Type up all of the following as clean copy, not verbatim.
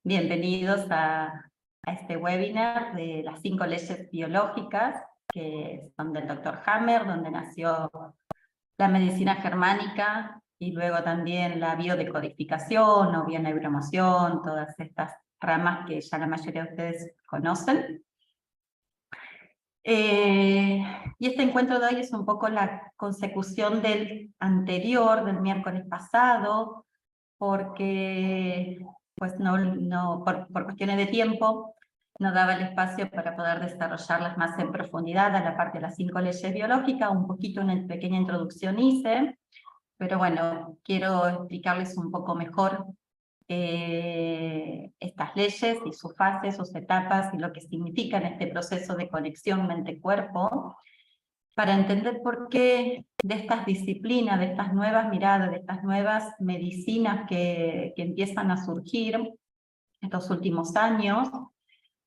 Bienvenidos a este webinar de las 5 leyes biológicas, que son del Dr. Hammer, donde nació la medicina germánica y luego también la biodecodificación o bioneuromoción, todas estas ramas que ya la mayoría de ustedes conocen. Y este encuentro de hoy es un poco la consecución del anterior, del miércoles pasado, porque pues por cuestiones de tiempo no daba el espacio para poder desarrollarlas más en profundidad a la parte de las 5 leyes biológicas. Un poquito una pequeña introducción hice, pero bueno, quiero explicarles un poco mejor estas leyes y sus fases, sus etapas y lo que significan este proceso de conexión mente-cuerpo, para entender por qué de estas disciplinas, de estas nuevas miradas, de estas nuevas medicinas que empiezan a surgir estos últimos años,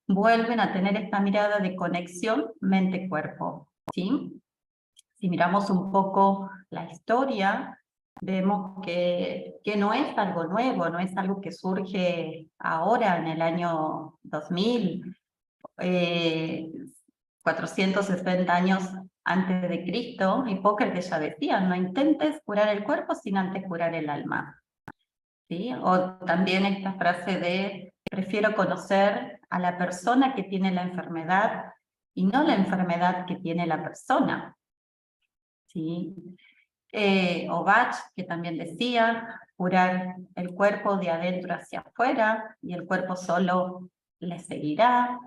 vuelven a tener esta mirada de conexión mente-cuerpo, ¿sí? Si miramos un poco la historia, vemos que no es algo nuevo, no es algo que surge ahora en el año 2000, 460 años antes de Cristo. Hipócrates ya decía: no intentes curar el cuerpo sin antes curar el alma, ¿sí? O también esta frase de: prefiero conocer a la persona que tiene la enfermedad y no la enfermedad que tiene la persona, ¿sí? O Bach, que también decía: curar el cuerpo de adentro hacia afuera y el cuerpo solo le seguirá.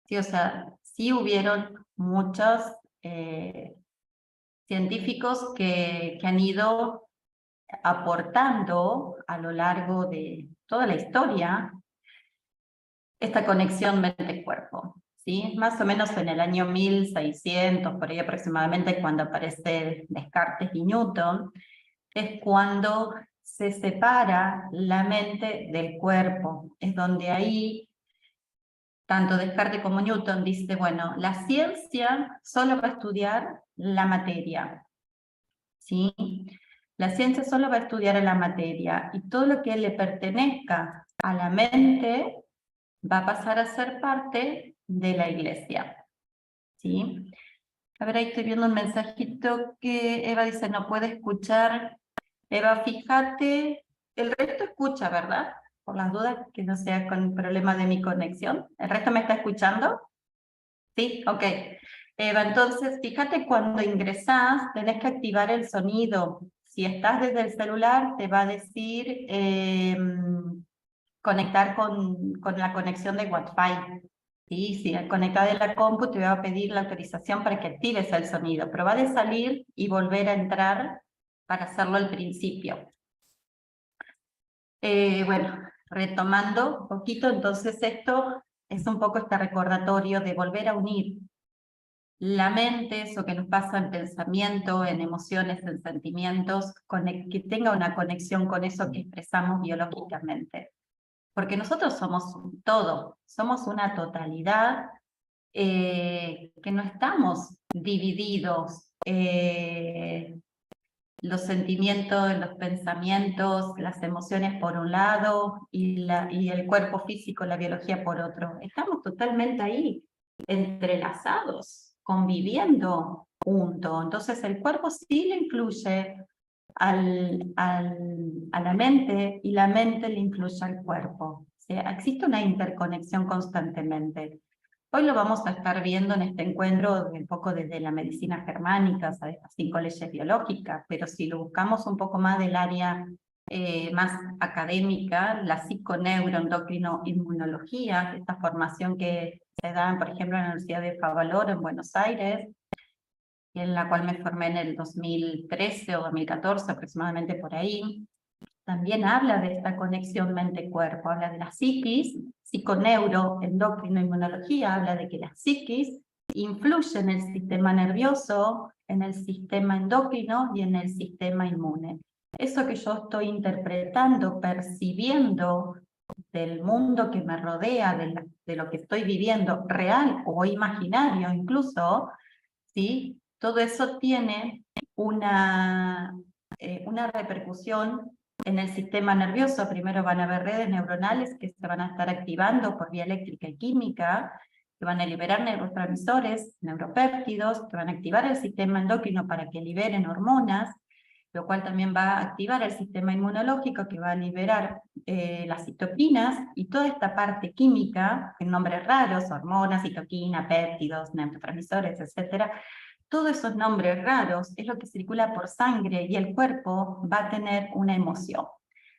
Sí, o sea, sí hubieron muchos científicos que han ido aportando a lo largo de toda la historia esta conexión mente-cuerpo, ¿sí? Más o menos en el año 1600, por ahí aproximadamente, cuando aparece Descartes y Newton, es cuando se separa la mente del cuerpo. Es donde ahí tanto Descartes como Newton dice: bueno, la ciencia solo va a estudiar la materia, ¿sí? La ciencia solo va a estudiar la materia, y todo lo que le pertenezca a la mente va a pasar a ser parte de la iglesia, ¿sí? A ver, ahí estoy viendo un mensajito que Eva dice: no puede escuchar. Eva, fíjate, el resto escucha, ¿verdad? Por las dudas, que no sea con problema de mi conexión. ¿El resto me está escuchando? ¿Sí? Ok. Eva, entonces, fíjate, cuando ingresás, tenés que activar el sonido. Si estás desde el celular, te va a decir conectar con la conexión de Wi-Fi. ¿Sí? Si conectada de la compu, te va a pedir la autorización para que actives el sonido, pero va de salir y volver a entrar para hacerlo al principio. Bueno, retomando un poquito, entonces esto es un poco este recordatorio de volver a unir la mente, eso que nos pasa en pensamiento, en emociones, en sentimientos, que tenga una conexión con eso que expresamos biológicamente. Porque nosotros somos un todo, somos una totalidad, que no estamos divididos, los sentimientos, los pensamientos, las emociones por un lado y el cuerpo físico, la biología por otro. Estamos totalmente ahí, entrelazados, conviviendo juntos. Entonces el cuerpo sí le influye a la mente, y la mente le influye al cuerpo. O sea, existe una interconexión constantemente. Hoy lo vamos a estar viendo en este encuentro un poco desde la medicina germánica, o sea, de estas 5 leyes biológicas, pero si lo buscamos un poco más del área más académica, la psiconeuroendocrino-inmunología, esta formación que se da, por ejemplo, en la Universidad de Favaloro en Buenos Aires, en la cual me formé en el 2013 o 2014, aproximadamente por ahí, también habla de esta conexión mente-cuerpo, habla de la psiquis. Psiconeuroendocrino-inmunología habla de que la psiquis influye en el sistema nervioso, en el sistema endocrino y en el sistema inmune. Eso que yo estoy interpretando, percibiendo del mundo que me rodea, de lo que estoy viviendo, real o imaginario incluso, ¿sí? Todo eso tiene una repercusión en el sistema nervioso primero van a haber redes neuronales que se van a estar activando por vía eléctrica y química, que van a liberar neurotransmisores, neuropéptidos, que van a activar el sistema endocrino para que liberen hormonas, lo cual también va a activar el sistema inmunológico que va a liberar las citoquinas, y toda esta parte química, en nombres raros, hormonas, citoquina, péptidos, neurotransmisores, etcétera, todos esos nombres raros es lo que circula por sangre y el cuerpo va a tener una emoción.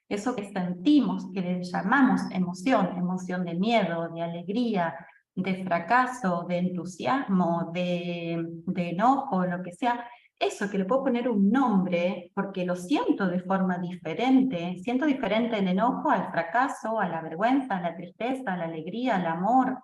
Eso que sentimos, que le llamamos emoción, emoción de miedo, de alegría, de fracaso, de entusiasmo, de enojo, lo que sea, eso que le puedo poner un nombre porque lo siento de forma diferente, siento diferente el enojo al fracaso, a la vergüenza, a la tristeza, a la alegría, al amor,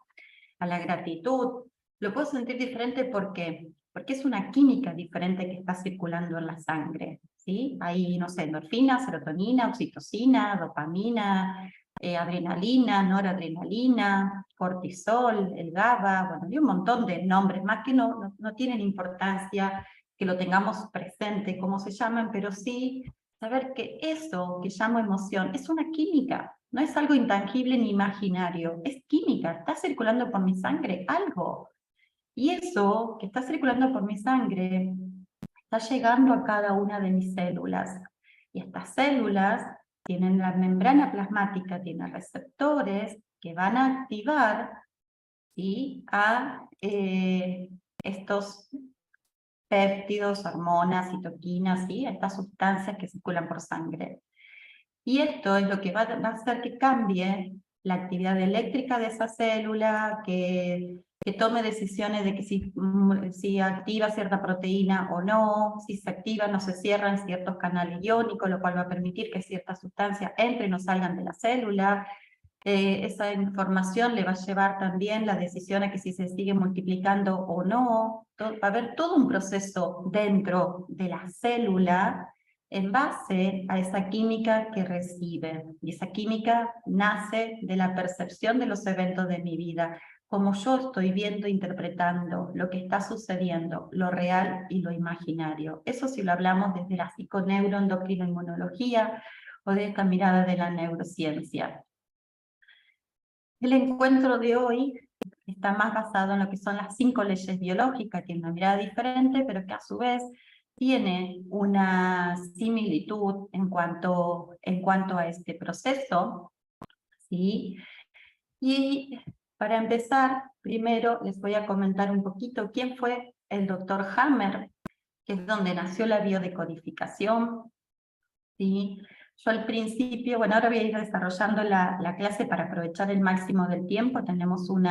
a la gratitud. Lo puedo sentir diferente porque es una química diferente que está circulando en la sangre, ¿sí? Hay, no sé, endorfina, serotonina, oxitocina, dopamina, adrenalina, noradrenalina, cortisol, el GABA, bueno, hay un montón de nombres, más que no tienen importancia que lo tengamos presente, cómo se llaman, pero sí saber que eso que llamo emoción es una química, no es algo intangible ni imaginario, es química, está circulando por mi sangre algo. Y eso que está circulando por mi sangre está llegando a cada una de mis células. Y estas células tienen la membrana plasmática, tienen receptores que van a activar, ¿sí?, a estos péptidos, hormonas, citoquinas, ¿sí?, estas sustancias que circulan por sangre. Y esto es lo que va a hacer que cambie la actividad eléctrica de esa célula, que tome decisiones de que si activa cierta proteína o no, si se activan o se cierran ciertos canales iónicos, lo cual va a permitir que ciertas sustancias entren o salgan de la célula. Esa información le va a llevar también la decisión a que si se sigue multiplicando o no. Va a haber todo un proceso dentro de la célula en base a esa química que recibe. Y esa química nace de la percepción de los eventos de mi vida, como yo estoy viendo, interpretando lo que está sucediendo, lo real y lo imaginario. Eso si lo hablamos desde la psiconeuroendocrinoinmunología o de esta mirada de la neurociencia. El encuentro de hoy está más basado en lo que son las 5 leyes biológicas, tiene una mirada diferente, pero que a su vez tiene una similitud en cuanto a este proceso, ¿sí? Y para empezar, primero les voy a comentar un poquito quién fue el doctor Hammer, que es donde nació la biodecodificación, ¿sí? Yo al principio, bueno, ahora voy a ir desarrollando la clase para aprovechar el máximo del tiempo, tenemos 1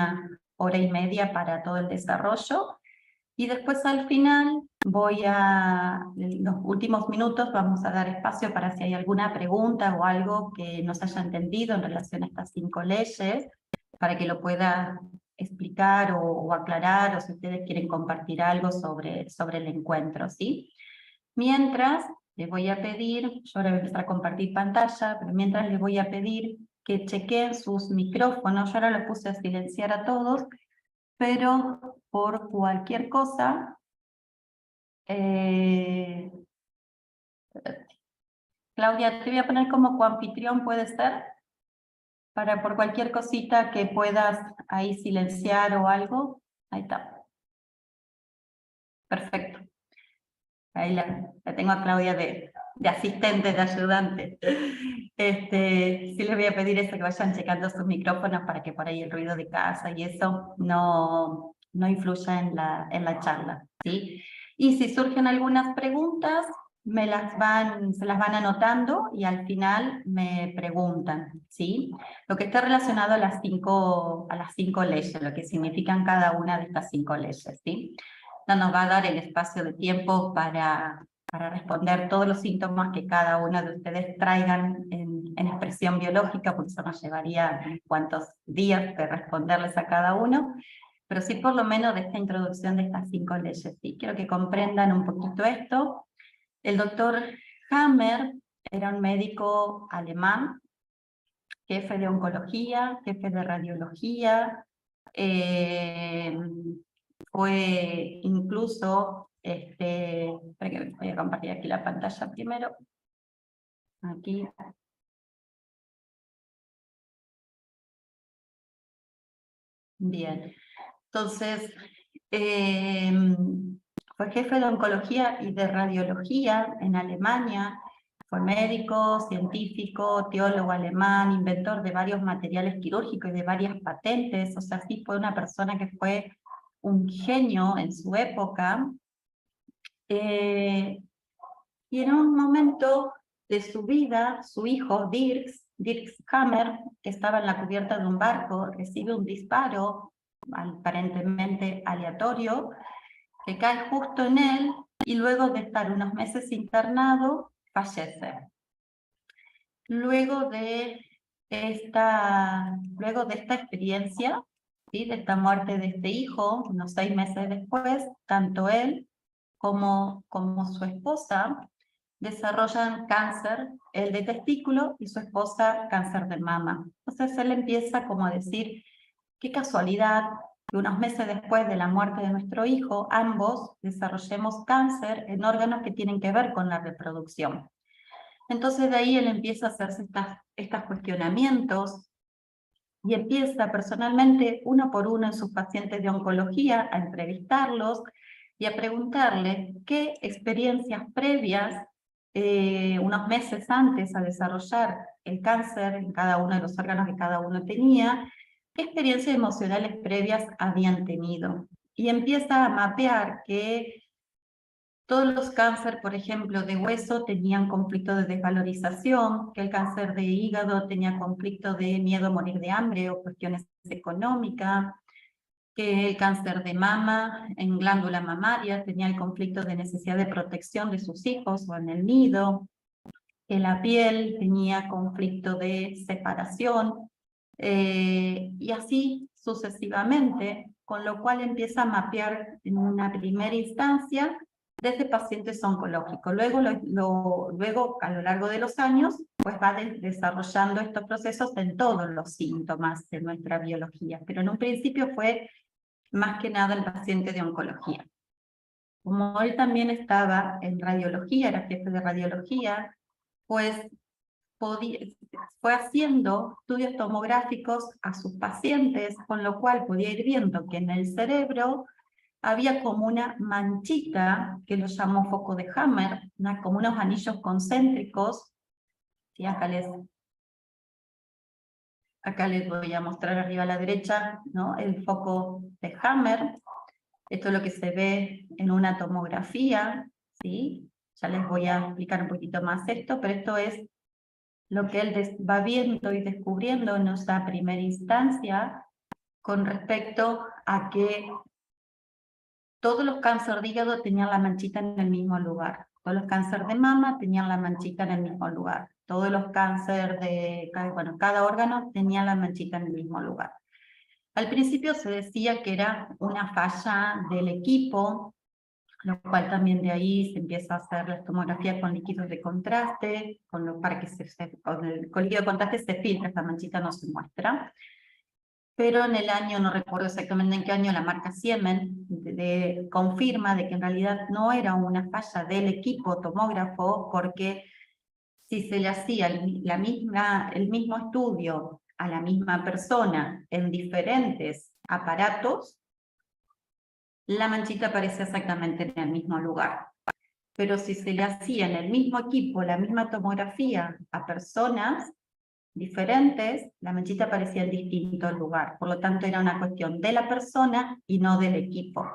hora y media para todo el desarrollo, y después al final en los últimos minutos vamos a dar espacio para si hay alguna pregunta o algo que no se haya entendido en relación a estas 5 leyes, para que lo pueda explicar o aclarar, o si ustedes quieren compartir algo sobre el encuentro, ¿sí? Mientras, les voy a pedir, yo ahora voy a empezar a compartir pantalla, pero mientras les voy a pedir que chequeen sus micrófonos. Yo ahora los puse a silenciar a todos, pero por cualquier cosa, Claudia, te voy a poner como coanfitrión, ¿puede ser? Para por cualquier cosita que puedas ahí silenciar o algo. Ahí está. Perfecto. Ahí la tengo a Claudia de asistente, de ayudante. Sí les voy a pedir eso, que vayan checando sus micrófonos para que por ahí el ruido de casa y eso no influya en la charla, ¿sí? Y si surgen algunas preguntas, se las van anotando y al final me preguntan, ¿sí? Lo que está relacionado a las 5 leyes, lo que significan cada una de estas 5 leyes, ¿sí? No nos va a dar el espacio de tiempo para responder todos los síntomas que cada uno de ustedes traigan en expresión biológica, porque eso nos llevaría unos cuantos días de responderles a cada uno, pero sí por lo menos de esta introducción de estas 5 leyes. Sí, quiero que comprendan un poquito esto. El doctor Hammer era un médico alemán, jefe de oncología, jefe de radiología, fue incluso, espera que voy a compartir aquí la pantalla primero. Aquí. Bien. Entonces, fue jefe de oncología y de radiología en Alemania. Fue médico, científico, teólogo alemán, inventor de varios materiales quirúrgicos y de varias patentes. O sea, sí fue una persona que fue un genio en su época. Y en un momento de su vida, su hijo, Dirk Hammer, que estaba en la cubierta de un barco, recibe un disparo aparentemente aleatorio, que cae justo en él, y luego de estar unos meses internado, fallece. Luego de esta experiencia, ¿sí?, de esta muerte de este hijo, unos 6 meses después, tanto él como su esposa desarrollan cáncer, el de testículo, y su esposa cáncer de mama. Entonces él empieza como a decir, qué casualidad que unos meses después de la muerte de nuestro hijo, ambos desarrollemos cáncer en órganos que tienen que ver con la reproducción. Entonces de ahí él empieza a hacerse estos cuestionamientos y empieza personalmente, uno por uno en sus pacientes de oncología, a entrevistarlos y a preguntarle qué experiencias previas, unos meses antes a desarrollar el cáncer en cada uno de los órganos que cada uno tenía, qué experiencias emocionales previas habían tenido. Y empieza a mapear que todos los cánceres, por ejemplo, de hueso tenían conflicto de desvalorización, que el cáncer de hígado tenía conflicto de miedo a morir de hambre o cuestiones económicas, que el cáncer de mama en glándula mamaria tenía el conflicto de necesidad de protección de sus hijos o en el nido, que la piel tenía conflicto de separación, y así sucesivamente, con lo cual empieza a mapear en una primera instancia desde pacientes oncológicos. Luego, a lo largo de los años, pues va desarrollando estos procesos en todos los síntomas de nuestra biología, pero en un principio fue más que nada en pacientes de oncología. Como él también estaba en radiología, era jefe de radiología, pues fue haciendo estudios tomográficos a sus pacientes, con lo cual podía ir viendo que en el cerebro había como una manchita, que lo llamó foco de Hammer, como unos anillos concéntricos. ¿Sí? Acá les voy a mostrar arriba a la derecha, ¿no?, el foco de Hammer. Esto es lo que se ve en una tomografía, ¿sí? Ya les voy a explicar un poquito más esto, pero esto es lo que él va viendo y descubriendo en esa primera instancia con respecto a que todos los cánceres de hígado tenían la manchita en el mismo lugar, todos los cánceres de mama tenían la manchita en el mismo lugar, todos los cánceres de, bueno, cada órgano tenía la manchita en el mismo lugar. Al principio se decía que era una falla del equipo, lo cual también de ahí se empieza a hacer la tomografía con líquidos de contraste, para que con líquido de contraste se filtra, esta manchita no se muestra. Pero en el año, no recuerdo exactamente en qué año, la marca Siemens confirma de que en realidad no era una falla del equipo tomógrafo, porque si se le hacía el mismo estudio a la misma persona en diferentes aparatos, la manchita aparecía exactamente en el mismo lugar. Pero si se le hacía en el mismo equipo la misma tomografía a personas diferentes, la manchita aparecía en distinto lugar. Por lo tanto, era una cuestión de la persona y no del equipo.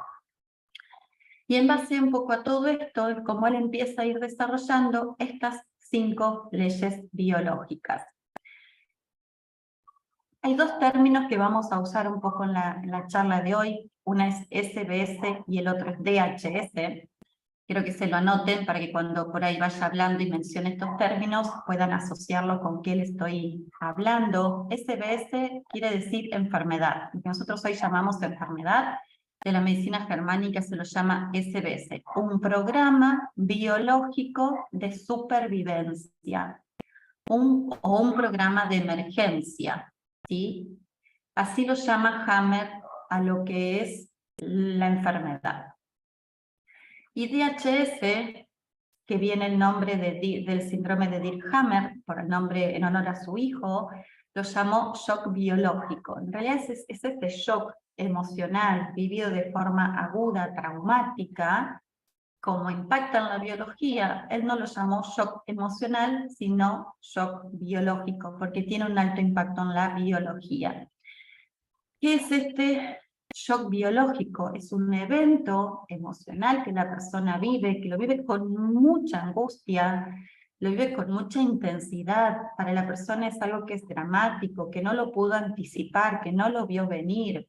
Y en base un poco a todo esto, es como él empieza a ir desarrollando estas 5 leyes biológicas. Hay 2 términos que vamos a usar un poco en la charla de hoy. Una es SBS y el otro es DHS. Quiero que se lo anoten para que cuando por ahí vaya hablando y mencione estos términos puedan asociarlo con qué le estoy hablando. SBS quiere decir enfermedad. Lo que nosotros hoy llamamos enfermedad, de la medicina germánica se lo llama SBS, un programa biológico de supervivencia, o un programa de emergencia, ¿sí? Así lo llama Hammer a lo que es la enfermedad. Y DHS, que viene el nombre del síndrome de Dirkhammer, por el nombre en honor a su hijo, lo llamó shock biológico. En realidad es este shock emocional vivido de forma aguda, traumática, como impacta en la biología. Él no lo llamó shock emocional, sino shock biológico, porque tiene un alto impacto en la biología. ¿Qué es este shock biológico? Es un evento emocional que la persona vive, que lo vive con mucha angustia, lo vive con mucha intensidad. Para la persona es algo que es dramático, que no lo pudo anticipar, que no lo vio venir,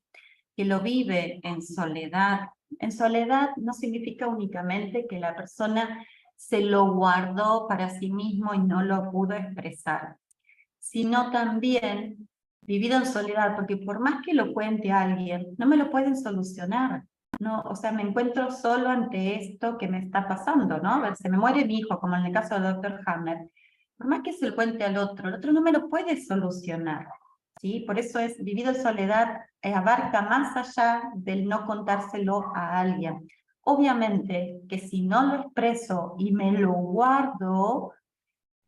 que lo vive en soledad. En soledad no significa únicamente que la persona se lo guardó para sí mismo y no lo pudo expresar, sino también vivido en soledad, porque por más que lo cuente a alguien, no me lo pueden solucionar. No, o sea, me encuentro solo ante esto que me está pasando, ¿no? A ver, se me muere mi hijo, como en el caso del Dr. Hammer. Por más que se lo cuente al otro, el otro no me lo puede solucionar, ¿sí? Por eso es, vivido en soledad, abarca más allá del no contárselo a alguien. Obviamente que si no lo expreso y me lo guardo,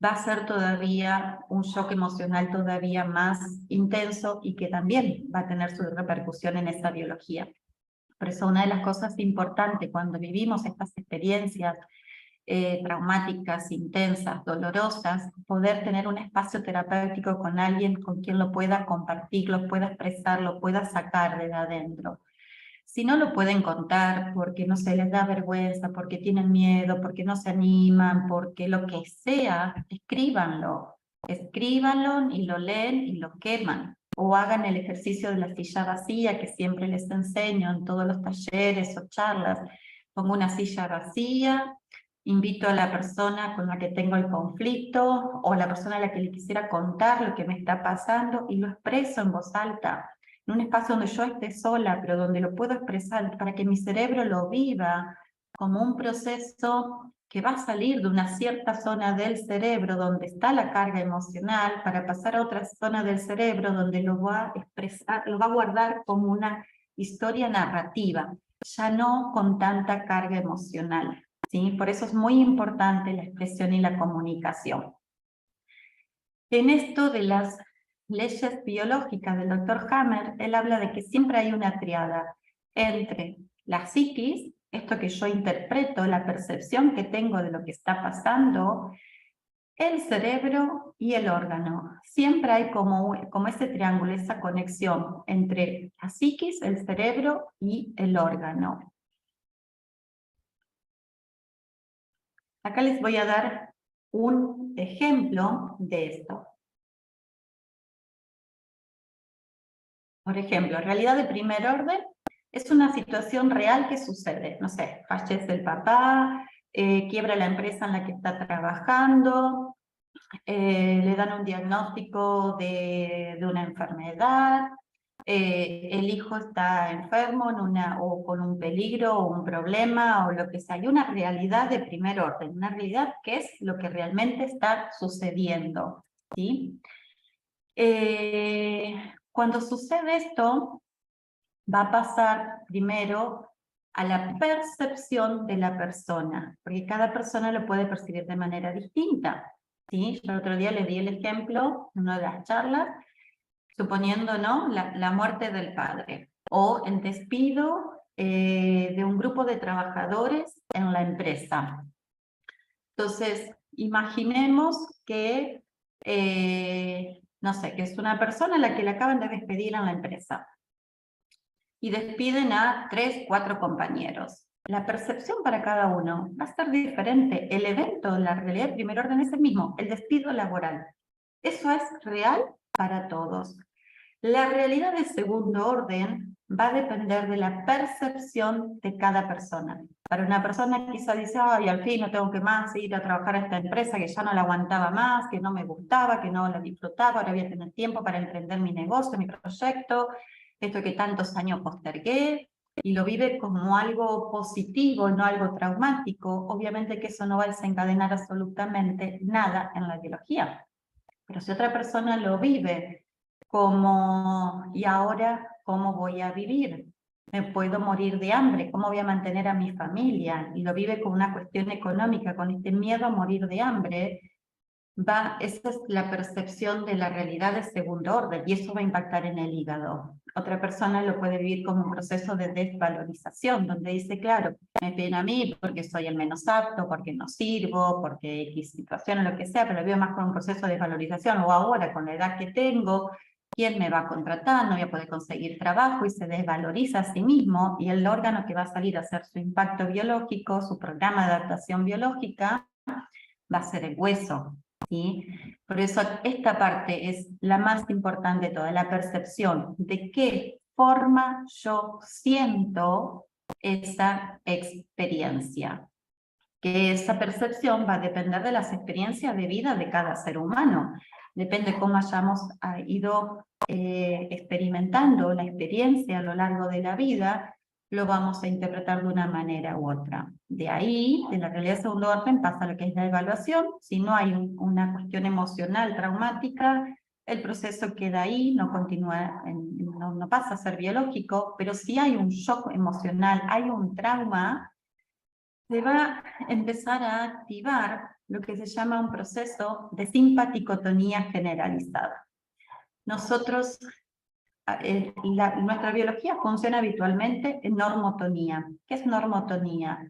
va a ser todavía un shock emocional todavía más intenso y que también va a tener su repercusión en esa biología. Por eso una de las cosas importantes cuando vivimos estas experiencias traumáticas, intensas, dolorosas, poder tener un espacio terapéutico con alguien con quien lo pueda compartir, lo pueda expresar, lo pueda sacar de adentro. Si no lo pueden contar porque no se les da vergüenza, porque tienen miedo, porque no se animan, porque lo que sea, escríbanlo. Escríbanlo y lo leen y lo queman. O hagan el ejercicio de la silla vacía que siempre les enseño en todos los talleres o charlas. Pongo una silla vacía, invito a la persona con la que tengo el conflicto o a la persona a la que le quisiera contar lo que me está pasando y lo expreso en voz alta, en un espacio donde yo esté sola, pero donde lo puedo expresar para que mi cerebro lo viva como un proceso que va a salir de una cierta zona del cerebro donde está la carga emocional para pasar a otra zona del cerebro donde lo va a expresar, lo va a guardar como una historia narrativa, ya no con tanta carga emocional, ¿sí? Por eso es muy importante la expresión y la comunicación. En esto de las leyes biológicas del Dr. Hammer, él habla de que siempre hay una triada entre la psiquis, esto que yo interpreto, la percepción que tengo de lo que está pasando, el cerebro y el órgano. Siempre hay como ese triángulo, esa conexión entre la psiquis, el cerebro y el órgano. Acá les voy a dar un ejemplo de esto. Por ejemplo, realidad de primer orden es una situación real que sucede. No sé, fallece el papá, quiebra la empresa en la que está trabajando, le dan un diagnóstico de una enfermedad, el hijo está enfermo o con un peligro o un problema o lo que sea. Hay una realidad de primer orden, una realidad que es lo que realmente está sucediendo, ¿sí? Cuando sucede esto, va a pasar primero a la percepción de la persona, porque cada persona lo puede percibir de manera distinta, ¿sí? Yo el otro día les di el ejemplo en una de las charlas, suponiendo, ¿no?, la muerte del padre, o el despido de un grupo de trabajadores en la empresa. Entonces, imaginemos que no sé, que es una persona a la que le acaban de despedir en la empresa. Y despiden a 3, 4 compañeros. La percepción para cada uno va a ser diferente. El evento, la realidad de primer orden es el mismo, el despido laboral. Eso es real para todos. La realidad de segundo orden va a depender de la percepción de cada persona. Para una persona quizá dice, ay, al fin no tengo que más ir a trabajar a esta empresa que ya no la aguantaba más, que no me gustaba, que no la disfrutaba, ahora voy a tener tiempo para emprender mi negocio, mi proyecto, esto que tantos años postergué, y lo vive como algo positivo, no algo traumático. Obviamente que eso no va a desencadenar absolutamente nada en la biología. Pero si otra persona lo vive como, ¿y ahora cómo voy a vivir? me puedo morir de hambre, ¿cómo voy a mantener a mi familia? Y lo vive con una cuestión económica, con este miedo a morir de hambre, esa es la percepción de la realidad de segundo orden, y eso va a impactar en el hígado. Otra persona lo puede vivir como un proceso de desvalorización, donde dice, claro, me piden a mí porque soy el menos apto, porque no sirvo, porque X situación o lo que sea, pero lo veo más como un proceso de desvalorización, o ahora con la edad que tengo, ¿quién me va a contratar? No voy a poder conseguir trabajo, y se desvaloriza a sí mismo, y el órgano que va a salir a hacer su impacto biológico, su programa de adaptación biológica, va a ser el hueso. ¿Sí? Por eso esta parte es la más importante de toda, la percepción de qué forma yo siento esa experiencia. Que esa percepción va a depender de las experiencias de vida de cada ser humano. Depende cómo hayamos ido experimentando la experiencia a lo largo de la vida, lo vamos a interpretar de una manera u otra. De ahí, de la realidad de segundo orden, pasa lo que es la evaluación. Si no hay una cuestión emocional traumática, el proceso queda ahí, no continúa, no pasa a ser biológico, pero si hay un shock emocional, hay un trauma, se va a empezar a activar lo que se llama un proceso de simpaticotonía generalizada. Nosotros, nuestra biología funciona habitualmente en normotonía. ¿Qué es normotonía?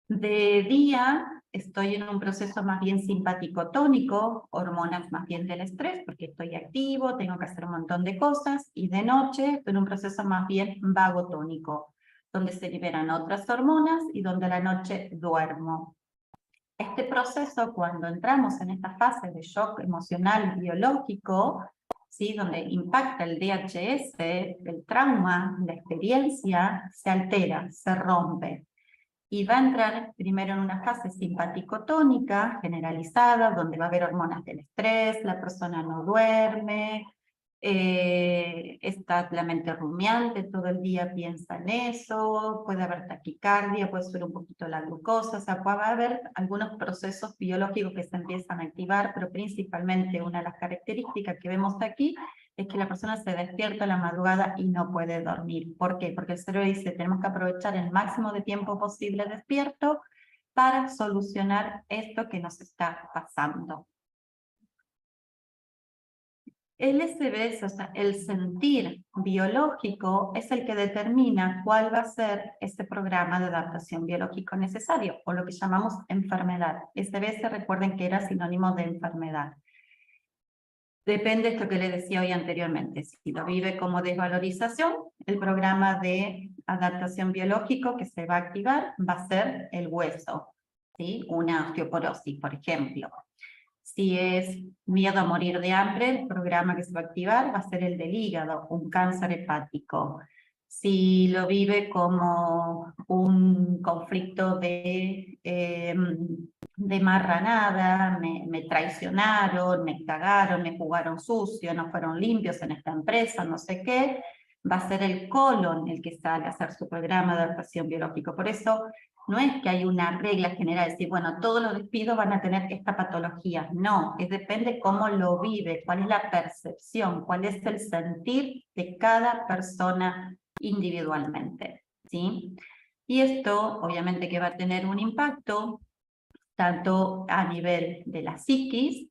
De día estoy en un proceso más bien simpaticotónico, hormonas más bien del estrés, porque estoy activo, tengo que hacer un montón de cosas, y de noche estoy en un proceso más bien vagotónico, donde se liberan otras hormonas y donde a la noche duermo. Este proceso, cuando entramos en esta fase de shock emocional biológico, ¿sí? Donde impacta el DHS, el trauma, la experiencia, se altera, se rompe. Y va a entrar primero en una fase simpaticotónica generalizada, donde va a haber hormonas del estrés, la persona no duerme, está la mente rumiante, todo el día piensa en eso, puede haber taquicardia, puede subir un poquito la glucosa, o sea, puede haber algunos procesos biológicos que se empiezan a activar, pero principalmente una de las características que vemos aquí es que la persona se despierta a la madrugada y no puede dormir. ¿Por qué? Porque el cerebro dice, tenemos que aprovechar el máximo de tiempo posible despierto para solucionar esto que nos está pasando. El SBS, o sea, el sentir biológico, es el que determina cuál va a ser ese programa de adaptación biológico necesario, o lo que llamamos enfermedad. SBS, recuerden que era sinónimo de enfermedad. Depende de esto que le decía hoy anteriormente. Si lo vive como desvalorización, el programa de adaptación biológico que se va a activar va a ser el hueso, ¿sí? Una osteoporosis, por ejemplo. Si es miedo a morir de hambre, el programa que se va a activar va a ser el del hígado, un cáncer hepático. Si lo vive como un conflicto de marranada, me traicionaron, me cagaron, me jugaron sucio, no fueron limpios en esta empresa, no sé qué, va a ser el colon el que sale a hacer su programa de adaptación biológico. Por eso no es que hay una regla general, decir, bueno, todos los despidos van a tener esta patología. No, depende cómo lo vive, cuál es la percepción, cuál es el sentir de cada persona individualmente, ¿sí? Y esto, obviamente, que va a tener un impacto tanto a nivel de la psiquis,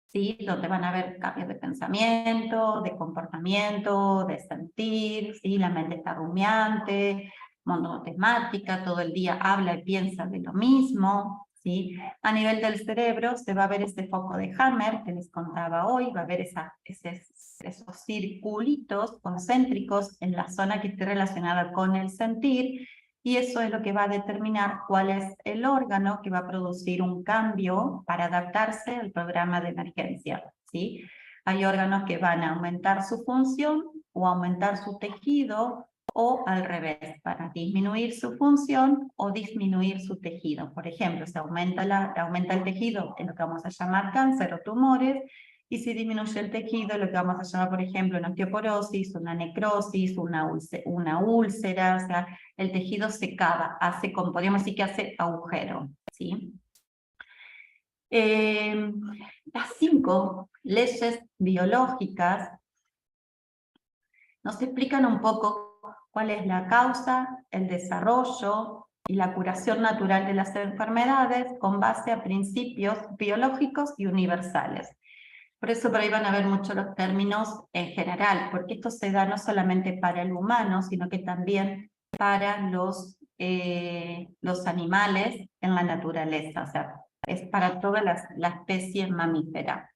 ¿sí? Donde van a haber cambios de pensamiento, de comportamiento, de sentir, ¿sí? La mente está rumiante, monotemática, todo el día habla y piensa de lo mismo, ¿sí? A nivel del cerebro se va a ver ese foco de Hammer que les contaba hoy, va a haber esos circulitos concéntricos en la zona que esté relacionada con el sentir, y eso es lo que va a determinar cuál es el órgano que va a producir un cambio para adaptarse al programa de emergencia, ¿sí? Hay órganos que van a aumentar su función o aumentar su tejido, o al revés, para disminuir su función o disminuir su tejido. Por ejemplo, se aumenta el tejido en lo que vamos a llamar cáncer o tumores, y si disminuye el tejido, lo que vamos a llamar, por ejemplo, una osteoporosis, una necrosis, una úlcera, o sea, el tejido se cava, podríamos decir que hace agujero, ¿sí? Las 5 leyes biológicas nos explican un poco cuál es la causa, el desarrollo y la curación natural de las enfermedades con base a principios biológicos y universales. Por eso por ahí van a ver mucho los términos en general, porque esto se da no solamente para el humano, sino que también para los animales en la naturaleza, o sea, es para toda la especie mamífera.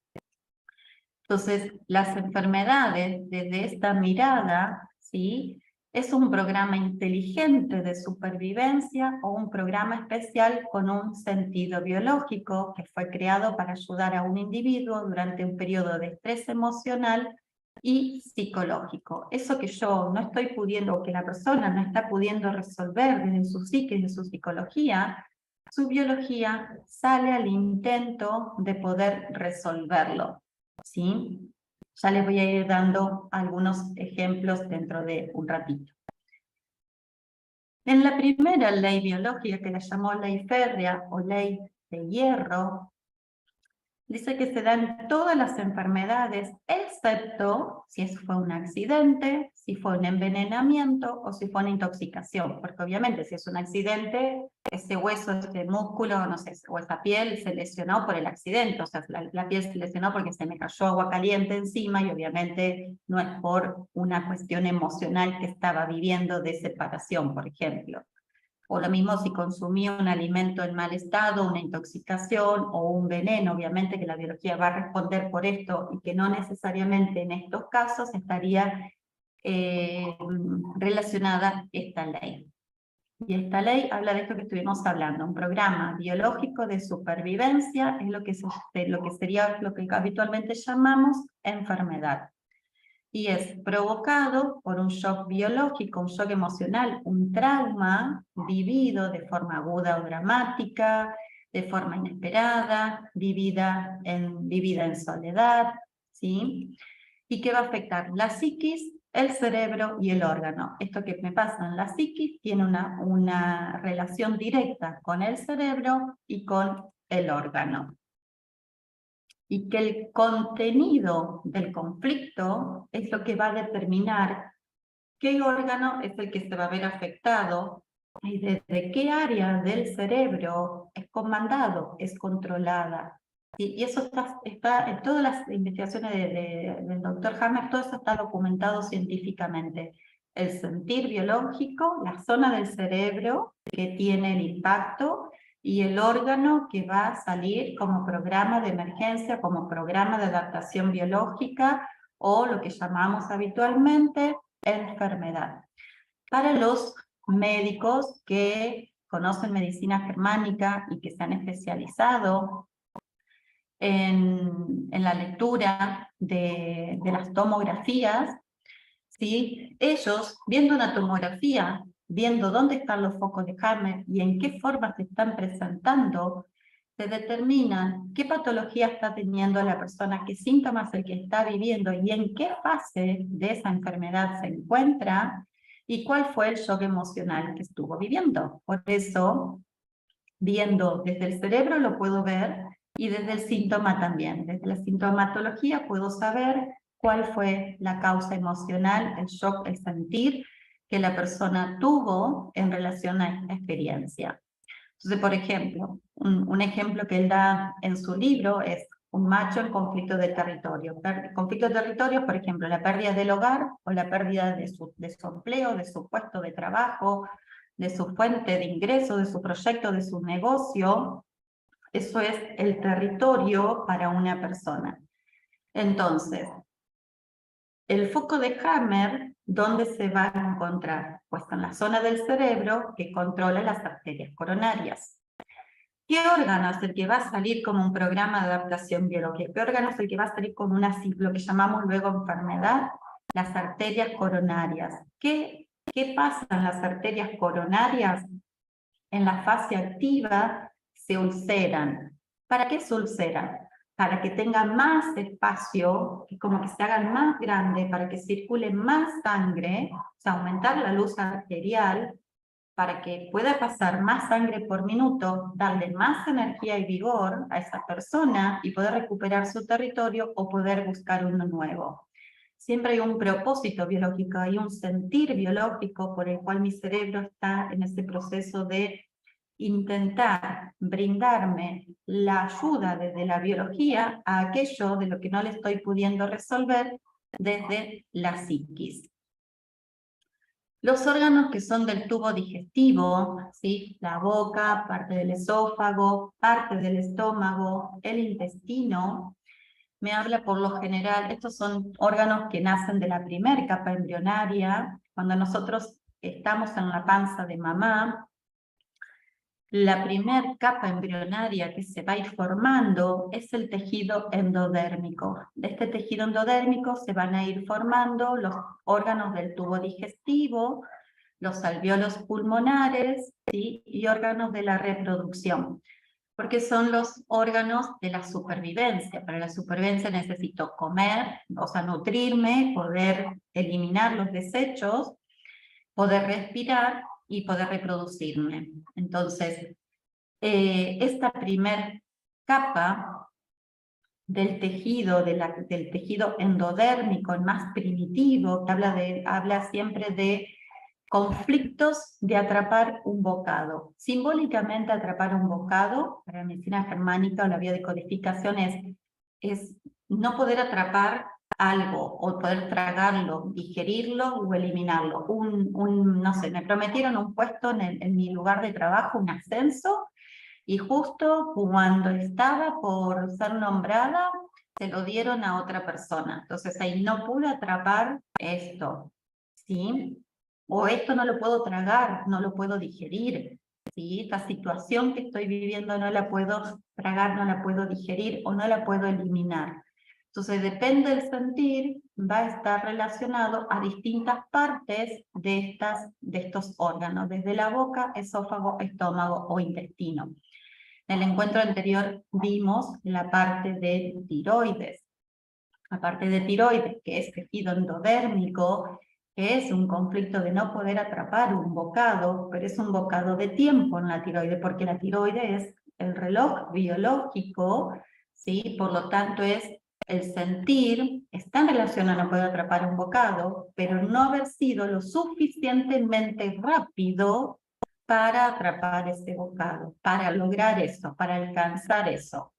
Entonces, las enfermedades, desde esta mirada, ¿sí?, es un programa inteligente de supervivencia o un programa especial con un sentido biológico que fue creado para ayudar a un individuo durante un periodo de estrés emocional y psicológico. Eso que yo no estoy pudiendo, o que la persona no está pudiendo resolver desde su psique, desde su psicología, su biología sale al intento de poder resolverlo, ¿sí? Ya les voy a ir dando algunos ejemplos dentro de un ratito. En la primera ley biológica, que la llamó ley férrea o ley de hierro, dice que se dan todas las enfermedades, excepto si eso fue un accidente, si fue un envenenamiento o si fue una intoxicación, porque obviamente si es un accidente, ese hueso, ese músculo, no sé, o esa piel se lesionó por el accidente, o sea, la piel se lesionó porque se me cayó agua caliente encima y obviamente no es por una cuestión emocional que estaba viviendo de separación, por ejemplo. O lo mismo si consumía un alimento en mal estado, una intoxicación o un veneno, obviamente que la biología va a responder por esto y que no necesariamente en estos casos estaría relacionada esta ley. Y esta ley habla de esto que estuvimos hablando, un programa biológico de supervivencia, es lo que sería lo que habitualmente llamamos enfermedad. Y es provocado por un shock biológico, un shock emocional, un trauma vivido de forma aguda o dramática, de forma inesperada, vivida en soledad, ¿sí? Y que va a afectar la psiquis, el cerebro y el órgano. Esto que me pasa en la psiquis tiene una relación directa con el cerebro y con el órgano. Y que el contenido del conflicto es lo que va a determinar qué órgano es el que se va a ver afectado y desde qué área del cerebro es comandado, es controlada. Y eso está en todas las investigaciones del doctor Hammer, todo eso está documentado científicamente. El sentir biológico, la zona del cerebro que tiene el impacto, y el órgano que va a salir como programa de emergencia, como programa de adaptación biológica, o lo que llamamos habitualmente enfermedad. Para los médicos que conocen medicina germánica y que se han especializado en la lectura de las tomografías, ¿sí?, ellos, viendo una tomografía, viendo dónde están los focos de Hammer y en qué forma se están presentando, se determinan qué patología está teniendo la persona, qué síntomas el que está viviendo y en qué fase de esa enfermedad se encuentra y cuál fue el shock emocional que estuvo viviendo. Por eso, viendo desde el cerebro lo puedo ver y desde el síntoma también. Desde la sintomatología puedo saber cuál fue la causa emocional, el shock, el sentir que la persona tuvo en relación a esta experiencia. Entonces, por ejemplo, un ejemplo que él da en su libro es un macho en conflicto de territorio. Conflicto de territorio, por ejemplo, la pérdida del hogar o la pérdida de su empleo, de su puesto de trabajo, de su fuente de ingreso, de su proyecto, de su negocio. Eso es el territorio para una persona. Entonces, el foco de Hammer, ¿dónde se va a encontrar? Pues en la zona del cerebro que controla las arterias coronarias. ¿Qué órgano es el que va a salir como un programa de adaptación biológica? ¿Qué órgano es el que va a salir con lo que llamamos luego enfermedad? Las arterias coronarias. ¿Qué pasa en las arterias coronarias? En la fase activa se ulceran. ¿Para qué se ulceran? Para que tengan más espacio, como que se hagan más grandes, para que circule más sangre, o sea, aumentar la luz arterial, para que pueda pasar más sangre por minuto, darle más energía y vigor a esa persona y poder recuperar su territorio o poder buscar uno nuevo. siempre hay un propósito biológico, hay un sentir biológico por el cual mi cerebro está en ese proceso de intentar brindarme la ayuda desde la biología a aquello de lo que no le estoy pudiendo resolver desde la psiquis. Los órganos que son del tubo digestivo, ¿sí? La boca, parte del esófago, parte del estómago, el intestino, me habla por lo general, estos son órganos que nacen de la primera capa embrionaria. Cuando nosotros estamos en la panza de mamá, la primera capa embrionaria que se va a ir formando es el tejido endodérmico. De este tejido endodérmico se van a ir formando los órganos del tubo digestivo, los alvéolos pulmonares, ¿sí? Y órganos de la reproducción, porque son los órganos de la supervivencia. Para la supervivencia necesito comer, o sea, nutrirme, poder eliminar los desechos, poder respirar y poder reproducirme. Entonces, esta primer capa del tejido, del tejido endodérmico, el más primitivo, que habla siempre de conflictos de atrapar un bocado. Simbólicamente, atrapar un bocado, para la medicina germánica o la biodecodificación, es no poder atrapar algo, o poder tragarlo, digerirlo o eliminarlo. No sé, me prometieron un puesto en mi lugar de trabajo, un ascenso, y justo cuando estaba por ser nombrada, se lo dieron a otra persona. Entonces ahí no pude atrapar esto, ¿sí? O esto no lo puedo tragar, no lo puedo digerir, ¿sí? Esta situación que estoy viviendo no la puedo tragar, no la puedo digerir o no la puedo eliminar. Entonces depende del sentir, va a estar relacionado a distintas partes de estos órganos, desde la boca, esófago, estómago o intestino. En el encuentro anterior vimos la parte de tiroides. La parte de tiroides, que es tejido endodérmico, que es un conflicto de no poder atrapar un bocado, pero es un bocado de tiempo en la tiroide, porque la tiroide es el reloj biológico, ¿sí? Por lo tanto es el sentir, está en relación a no poder atrapar un bocado, pero no haber sido lo suficientemente rápido para atrapar ese bocado, para lograr eso, para alcanzar eso,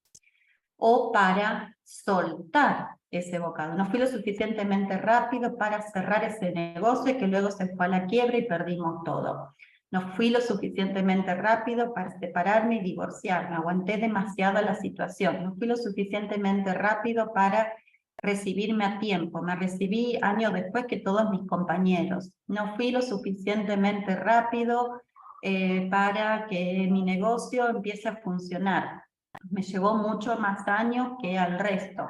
o para soltar ese bocado. No fui lo suficientemente rápido para cerrar ese negocio que luego se fue a la quiebra y perdimos todo. No fui lo suficientemente rápido para separarme y divorciarme, aguanté demasiado la situación. No fui lo suficientemente rápido para recibirme a tiempo, me recibí años después que todos mis compañeros. No fui lo suficientemente rápido para que mi negocio empiece a funcionar. Me llevó mucho más años que al resto.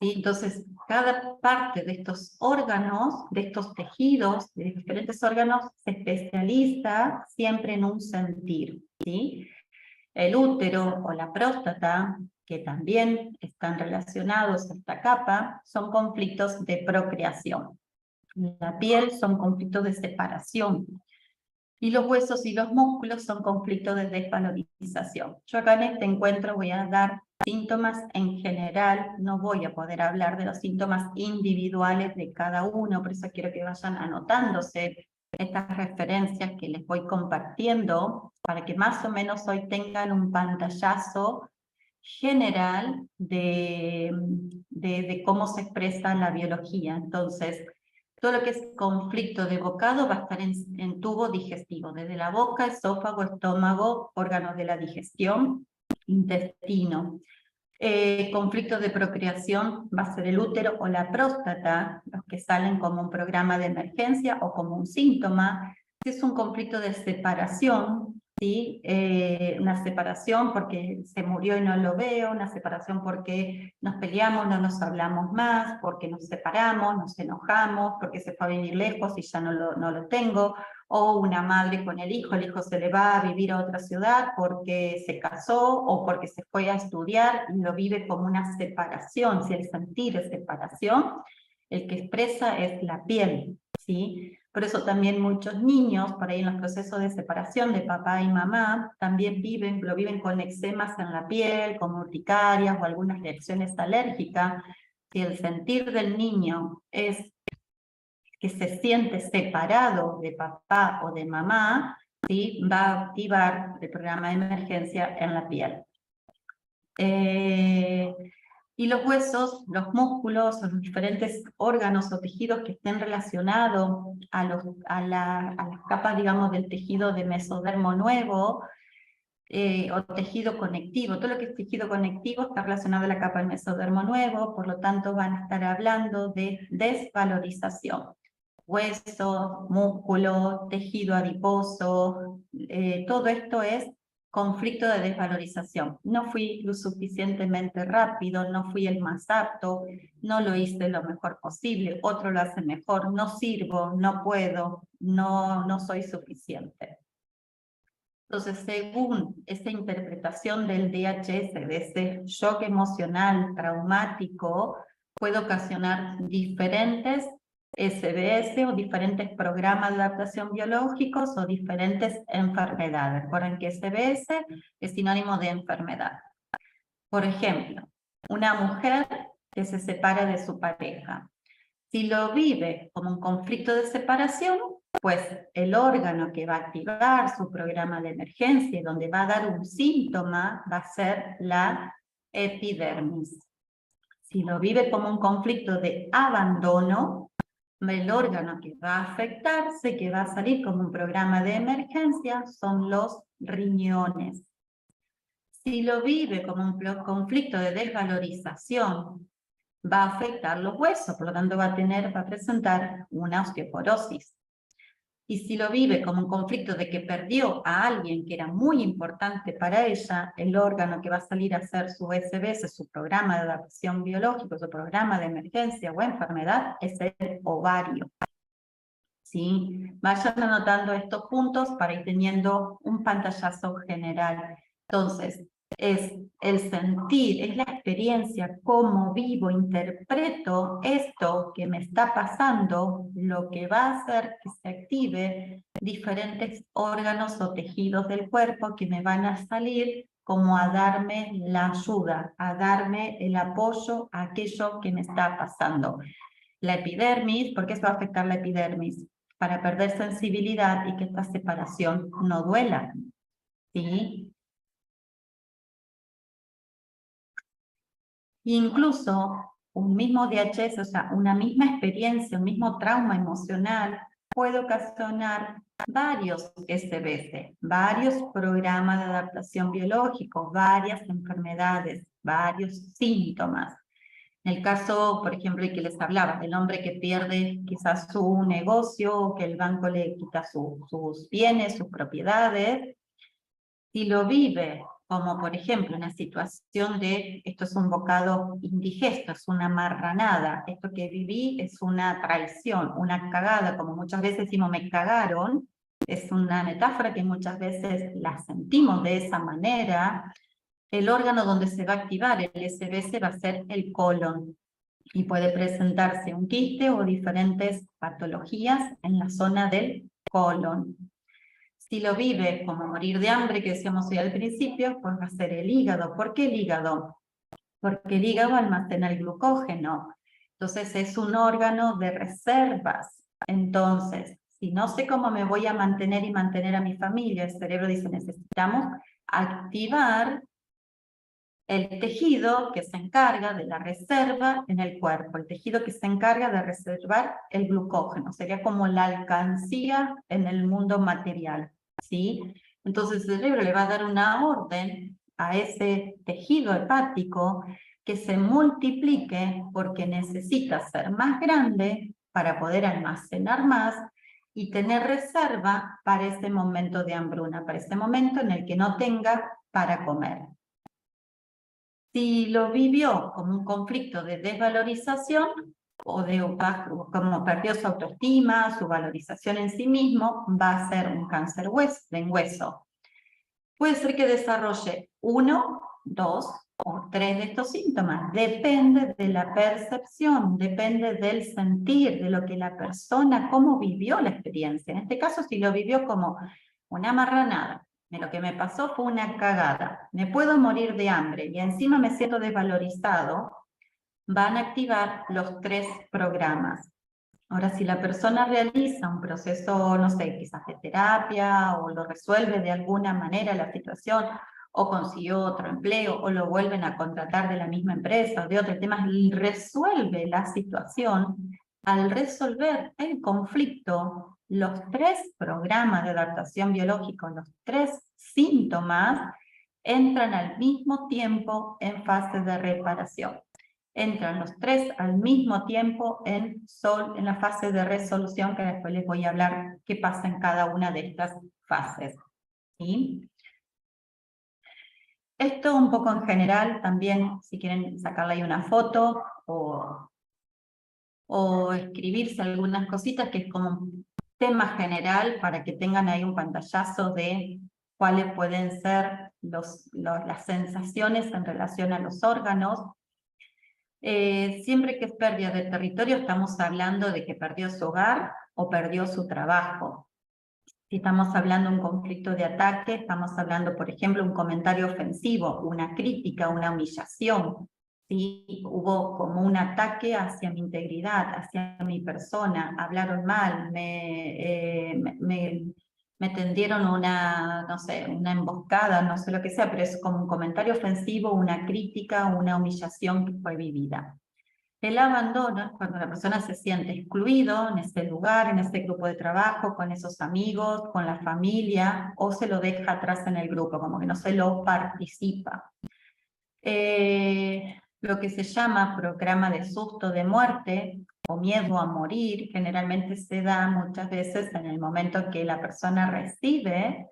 ¿Sí? Entonces, cada parte de estos órganos, de estos tejidos, de diferentes órganos, se especializa siempre en un sentir, ¿sí? El útero o la próstata, que también están relacionados a esta capa, son conflictos de procreación. La piel son conflictos de separación. Y los huesos y los músculos son conflictos de desvalorización. Yo acá en este encuentro voy a dar síntomas en general, no voy a poder hablar de los síntomas individuales de cada uno, por eso quiero que vayan anotándose estas referencias que les voy compartiendo, para que más o menos hoy tengan un pantallazo general de cómo se expresa la biología. Entonces, todo lo que es conflicto de bocado va a estar en tubo digestivo, desde la boca, esófago, estómago, órganos de la digestión, intestino. Conflicto de procreación va a ser el útero o la próstata, los que salen como un programa de emergencia o como un síntoma. Si es un conflicto de separación, ¿sí? Una separación porque se murió y no lo veo, una separación porque nos peleamos, no nos hablamos más, porque nos separamos, nos enojamos, porque se fue a vivir lejos y ya no lo tengo, o una madre con el hijo se le va a vivir a otra ciudad porque se casó o porque se fue a estudiar y lo vive como una separación. Si el sentir es separación, el que expresa es la piel, ¿sí? Por eso también muchos niños, por ahí en los procesos de separación de papá y mamá, también lo viven con eczemas en la piel, con urticarias o algunas reacciones alérgicas, si el sentir del niño es que se siente separado de papá o de mamá, ¿sí? Va a activar el programa de emergencia en la piel. Y los huesos, los músculos, los diferentes órganos o tejidos que estén relacionados a las capas, digamos, del tejido de mesodermo nuevo, o tejido conectivo. Todo lo que es tejido conectivo está relacionado a la capa del mesodermo nuevo, por lo tanto van a estar hablando de desvalorización. Huesos, músculo, tejido adiposo, todo esto es conflicto de desvalorización. No fui lo suficientemente rápido, no fui el más apto, no lo hice lo mejor posible, otro lo hace mejor, no sirvo, no puedo, no soy suficiente. Entonces, según esa interpretación del DHS, de ese shock emocional traumático, puede ocasionar diferentes SBS o diferentes programas de adaptación biológicos o diferentes enfermedades. Recuerden que SBS es sinónimo de enfermedad. Por ejemplo, una mujer que se separa de su pareja. Si lo vive como un conflicto de separación, pues el órgano que va a activar su programa de emergencia y donde va a dar un síntoma va a ser la epidermis. Si lo vive como un conflicto de abandono, el órgano que va a afectarse, que va a salir como un programa de emergencia, son los riñones. Si lo vive como un conflicto de desvalorización, va a afectar los huesos, por lo tanto va a presentar una osteoporosis. Y si lo vive como un conflicto de que perdió a alguien que era muy importante para ella, el órgano que va a salir a hacer su SBS, su programa de adaptación biológica, su programa de emergencia o enfermedad, es el ovario. ¿Sí? Vayan anotando estos puntos para ir teniendo un pantallazo general. Entonces, es el sentir, es la experiencia, cómo vivo, interpreto esto que me está pasando, lo que va a hacer que se active diferentes órganos o tejidos del cuerpo que me van a salir como a darme la ayuda, a darme el apoyo a aquello que me está pasando. La epidermis, ¿por qué eso va a afectar la epidermis? Para perder sensibilidad y que esta separación no duela, ¿sí? Incluso un mismo DHS, o sea, una misma experiencia, un mismo trauma emocional, puede ocasionar varios SBS, varios programas de adaptación biológico, varias enfermedades, varios síntomas. En el caso, por ejemplo, el que les hablaba, del hombre que pierde quizás su negocio, que el banco le quita sus bienes, sus propiedades, si lo vive como, por ejemplo, una situación de, esto es un bocado indigesto, es una marranada, esto que viví es una traición, una cagada, como muchas veces decimos me cagaron, es una metáfora que muchas veces la sentimos de esa manera. El órgano donde se va a activar el SBS va a ser el colon y puede presentarse un quiste o diferentes patologías en la zona del colon. Si lo vive como morir de hambre, que decíamos hoy al principio, pues va a ser el hígado. ¿Por qué el hígado? Porque el hígado almacena el glucógeno. Entonces es un órgano de reservas. Entonces, si no sé cómo me voy a mantener y mantener a mi familia, el cerebro dice, necesitamos activar el tejido que se encarga de la reserva en el cuerpo, el tejido que se encarga de reservar el glucógeno, sería como la alcancía en el mundo material, ¿sí? Entonces el cerebro le va a dar una orden a ese tejido hepático que se multiplique porque necesita ser más grande para poder almacenar más y tener reserva para ese momento de hambruna, para ese momento en el que no tenga para comer. Si lo vivió como un conflicto de desvalorización o de como perdió su autoestima, su valorización en sí mismo, va a ser un cáncer en hueso. Puede ser que desarrolle 1, 2 o 3 de estos síntomas. Depende de la percepción, depende del sentir, de lo que la persona, cómo vivió la experiencia. En este caso, si lo vivió como una marranada, lo que me pasó fue una cagada, me puedo morir de hambre y encima me siento desvalorizado, van a activar los 3 programas. Ahora, si la persona realiza un proceso, no sé, quizás de terapia, o lo resuelve de alguna manera la situación, o consiguió otro empleo, o lo vuelven a contratar de la misma empresa, o de otros temas, y resuelve la situación, al resolver el conflicto, los 3 programas de adaptación biológica, los 3 síntomas, entran al mismo tiempo en fase de reparación. Entran los 3 al mismo tiempo en la fase de resolución, que después les voy a hablar qué pasa en cada una de estas fases. ¿Sí? Esto un poco en general, también si quieren sacarle ahí una foto o escribirse algunas cositas, que es como un tema general para que tengan ahí un pantallazo de cuáles pueden ser las sensaciones en relación a los órganos. Siempre que es pérdida de territorio estamos hablando de que perdió su hogar o perdió su trabajo. Si estamos hablando de un conflicto de ataque, estamos hablando, por ejemplo, un comentario ofensivo, una crítica, una humillación. ¿Sí? Hubo como un ataque hacia mi integridad, hacia mi persona, hablaron mal, me tendieron no sé, una emboscada, no sé lo que sea, pero es como un comentario ofensivo, una crítica, una humillación que fue vivida. El abandono es cuando la persona se siente excluido en ese lugar, en ese grupo de trabajo, con esos amigos, con la familia, o se lo deja atrás en el grupo, como que no se lo participa. Lo que se llama programa de susto de muerte o miedo a morir, generalmente se da muchas veces en el momento que la persona recibe,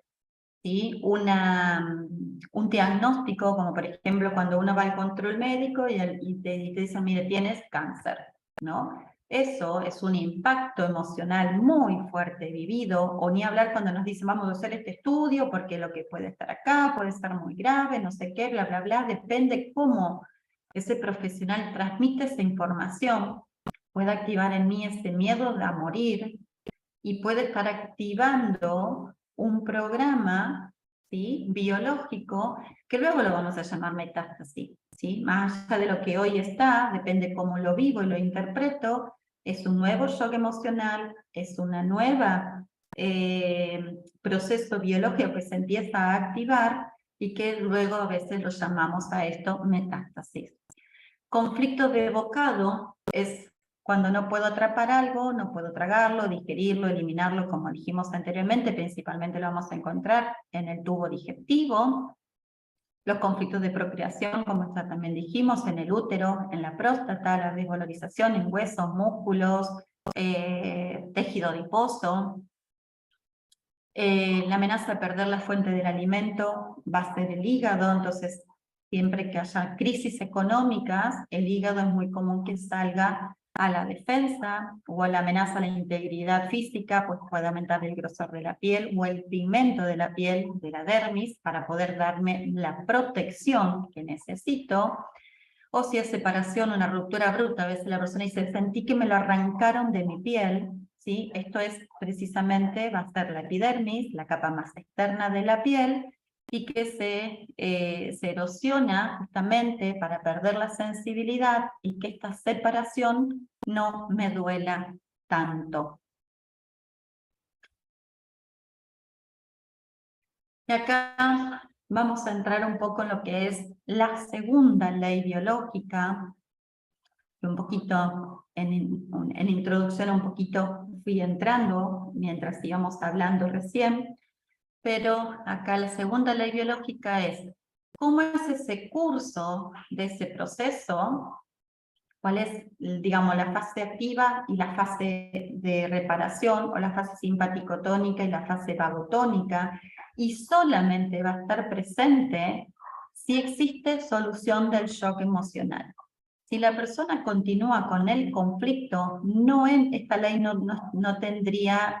¿sí?, un diagnóstico, como por ejemplo cuando uno va al control médico y te dicen, mire, tienes cáncer, ¿no? Eso es un impacto emocional muy fuerte vivido, o ni hablar cuando nos dicen, vamos a hacer este estudio porque lo que puede estar acá puede estar muy grave, no sé qué, bla, bla, bla. Depende cómo ese profesional transmite esa información, puede activar en mí ese miedo a morir y puede estar activando un programa, ¿sí?, biológico, que luego lo vamos a llamar metástasis, ¿sí? Más allá de lo que hoy está, depende cómo lo vivo y lo interpreto, es un nuevo shock emocional, es una nueva proceso biológico que se empieza a activar y que luego a veces lo llamamos a esto metástasis. Conflicto de bocado es cuando no puedo atrapar algo, no puedo tragarlo, digerirlo, eliminarlo, como dijimos anteriormente, principalmente lo vamos a encontrar en el tubo digestivo. Los conflictos de procreación, como ya también dijimos, en el útero, en la próstata, la desvalorización en huesos, músculos, tejido adiposo. La amenaza de perder la fuente del alimento va a ser el hígado, entonces siempre que haya crisis económicas, el hígado es muy común que salga a la defensa, o a la amenaza a la integridad física, pues puede aumentar el grosor de la piel o el pigmento de la piel, de la dermis, para poder darme la protección que necesito. O si es separación, una ruptura bruta, a veces la persona dice, sentí que me lo arrancaron de mi piel, ¿sí? Esto es precisamente, va a ser la epidermis, la capa más externa de la piel, y que se erosiona justamente para perder la sensibilidad y que esta separación no me duela tanto. Y acá vamos a entrar un poco en lo que es la segunda ley biológica, que un poquito en introducción un poquito fui entrando mientras íbamos hablando recién, pero acá la segunda ley biológica es cómo es ese curso de ese proceso, cuál es, digamos, la fase activa y la fase de reparación, o la fase simpaticotónica y la fase vagotónica, y solamente va a estar presente si existe solución del shock emocional. Si la persona continúa con el conflicto, esta ley no tendría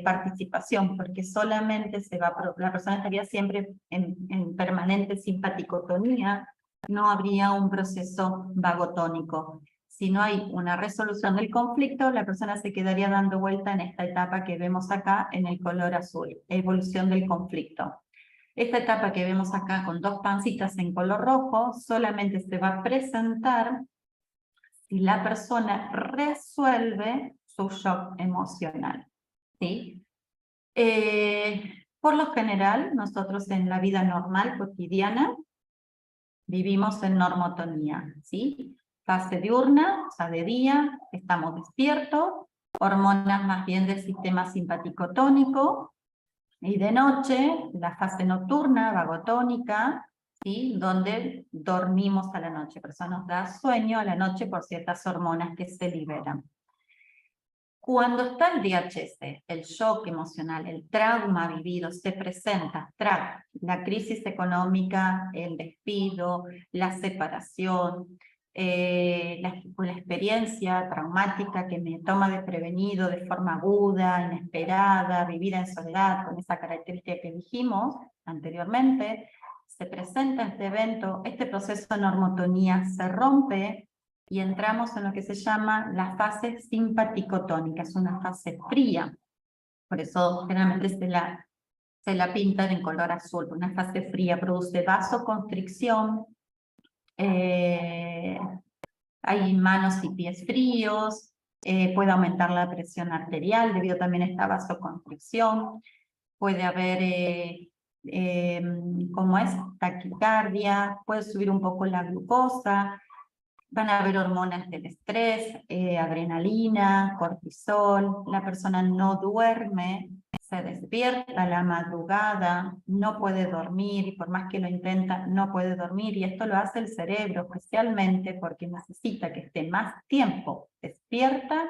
participación, porque solamente la persona estaría siempre en permanente simpaticotonía, no habría un proceso vagotónico. Si no hay una resolución del conflicto, la persona se quedaría dando vuelta en esta etapa que vemos acá en el color azul, evolución del conflicto. Esta etapa que vemos acá con 2 pancitas en color rojo solamente se va a presentar si la persona resuelve su shock emocional, ¿sí? Por lo general, nosotros en la vida normal, cotidiana, vivimos en normotonía, ¿sí? Fase diurna, o sea, de día, estamos despiertos, hormonas más bien del sistema simpático tónico, y de noche, la fase nocturna, vagotónica, ¿sí? Donde dormimos a la noche, por eso nos da sueño a la noche por ciertas hormonas que se liberan. Cuando está el DHS, el shock emocional, el trauma vivido, se presenta tras la crisis económica, el despido, la separación, la experiencia traumática que me toma desprevenido de forma aguda, inesperada, vivida en soledad, con esa característica que dijimos anteriormente, se presenta este evento, este proceso de normotonía se rompe y entramos en lo que se llama la fase simpaticotónica, es una fase fría, por eso generalmente se la pintan en color azul. Una fase fría produce vasoconstricción, hay manos y pies fríos, puede aumentar la presión arterial debido también a esta vasoconstricción, puede haber, como es, taquicardia, puede subir un poco la glucosa, van a haber hormonas del estrés, adrenalina, cortisol, la persona no duerme, se despierta a la madrugada, no puede dormir, y por más que lo intenta, no puede dormir, y esto lo hace el cerebro, especialmente porque necesita que esté más tiempo despierta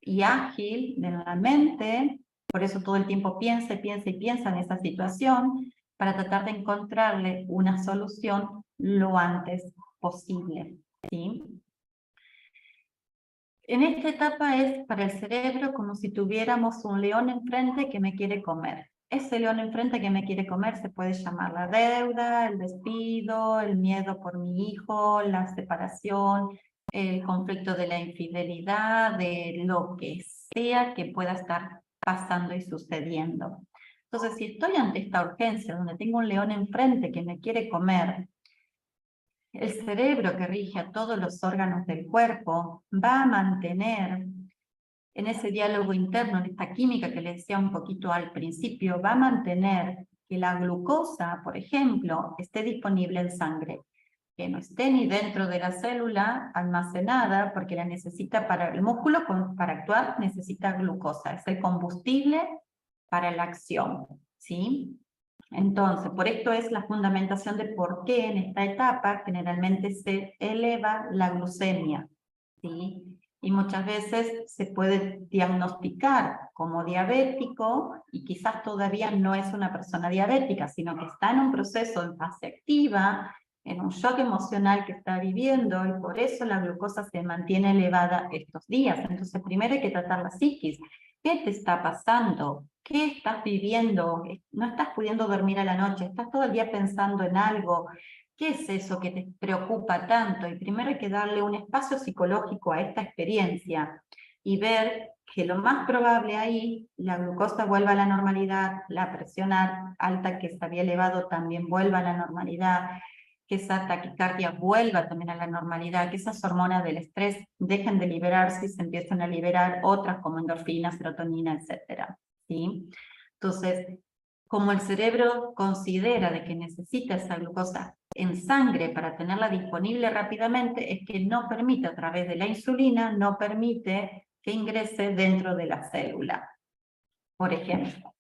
y ágil de la mente, por eso todo el tiempo piensa y piensa y piensa en esa situación, para tratar de encontrarle una solución lo antes posible. ¿Sí? En esta etapa es para el cerebro como si tuviéramos un león enfrente que me quiere comer. Ese león enfrente que me quiere comer se puede llamar la deuda, el despido, el miedo por mi hijo, la separación, el conflicto de la infidelidad, de lo que sea que pueda estar pasando y sucediendo. Entonces, si estoy ante esta urgencia donde tengo un león enfrente que me quiere comer, el cerebro, que rige a todos los órganos del cuerpo, va a mantener en ese diálogo interno, en esta química que les decía un poquito al principio, va a mantener que la glucosa, por ejemplo, esté disponible en sangre, que no esté ni dentro de la célula almacenada, porque la necesita para el músculo, para actuar necesita glucosa, es el combustible para la acción, ¿sí? Entonces, por esto es la fundamentación de por qué en esta etapa generalmente se eleva la glucemia, ¿sí? Y muchas veces se puede diagnosticar como diabético y quizás todavía no es una persona diabética, sino que está en un proceso en fase activa, en un shock emocional que está viviendo, y por eso la glucosa se mantiene elevada estos días. Entonces, primero hay que tratar la psiquis. ¿Qué te está pasando? ¿Qué estás viviendo? ¿No estás pudiendo dormir a la noche? ¿Estás todo el día pensando en algo? ¿Qué es eso que te preocupa tanto? Y primero hay que darle un espacio psicológico a esta experiencia y ver que lo más probable ahí, la glucosa vuelva a la normalidad, la presión alta que se había elevado también vuelva a la normalidad, que esa taquicardia vuelva también a la normalidad, que esas hormonas del estrés dejen de liberarse y se empiecen a liberar otras como endorfinas, serotonina, etc. ¿Sí? Entonces, como el cerebro considera de que necesita esa glucosa en sangre para tenerla disponible rápidamente, es que no permite a través de la insulina, no permite que ingrese dentro de la célula. Por ejemplo,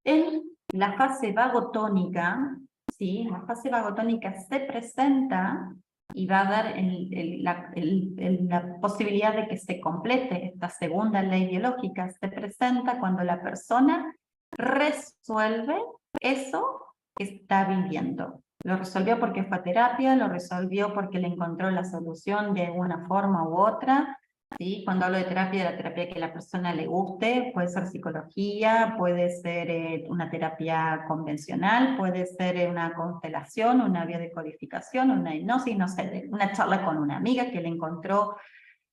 en la fase vagotónica, ¿sí? La fase vagotónica se presenta y va a dar la posibilidad de que se complete esta segunda ley biológica. Se presenta cuando la persona resuelve eso que está viviendo. Lo resolvió porque fue a terapia, lo resolvió porque le encontró la solución de una forma u otra. ¿Sí? Cuando hablo de la terapia que a la persona le guste, puede ser psicología, puede ser una terapia convencional, puede ser una constelación, una biodecodificación, una hipnosis, no sé, una charla con una amiga que le encontró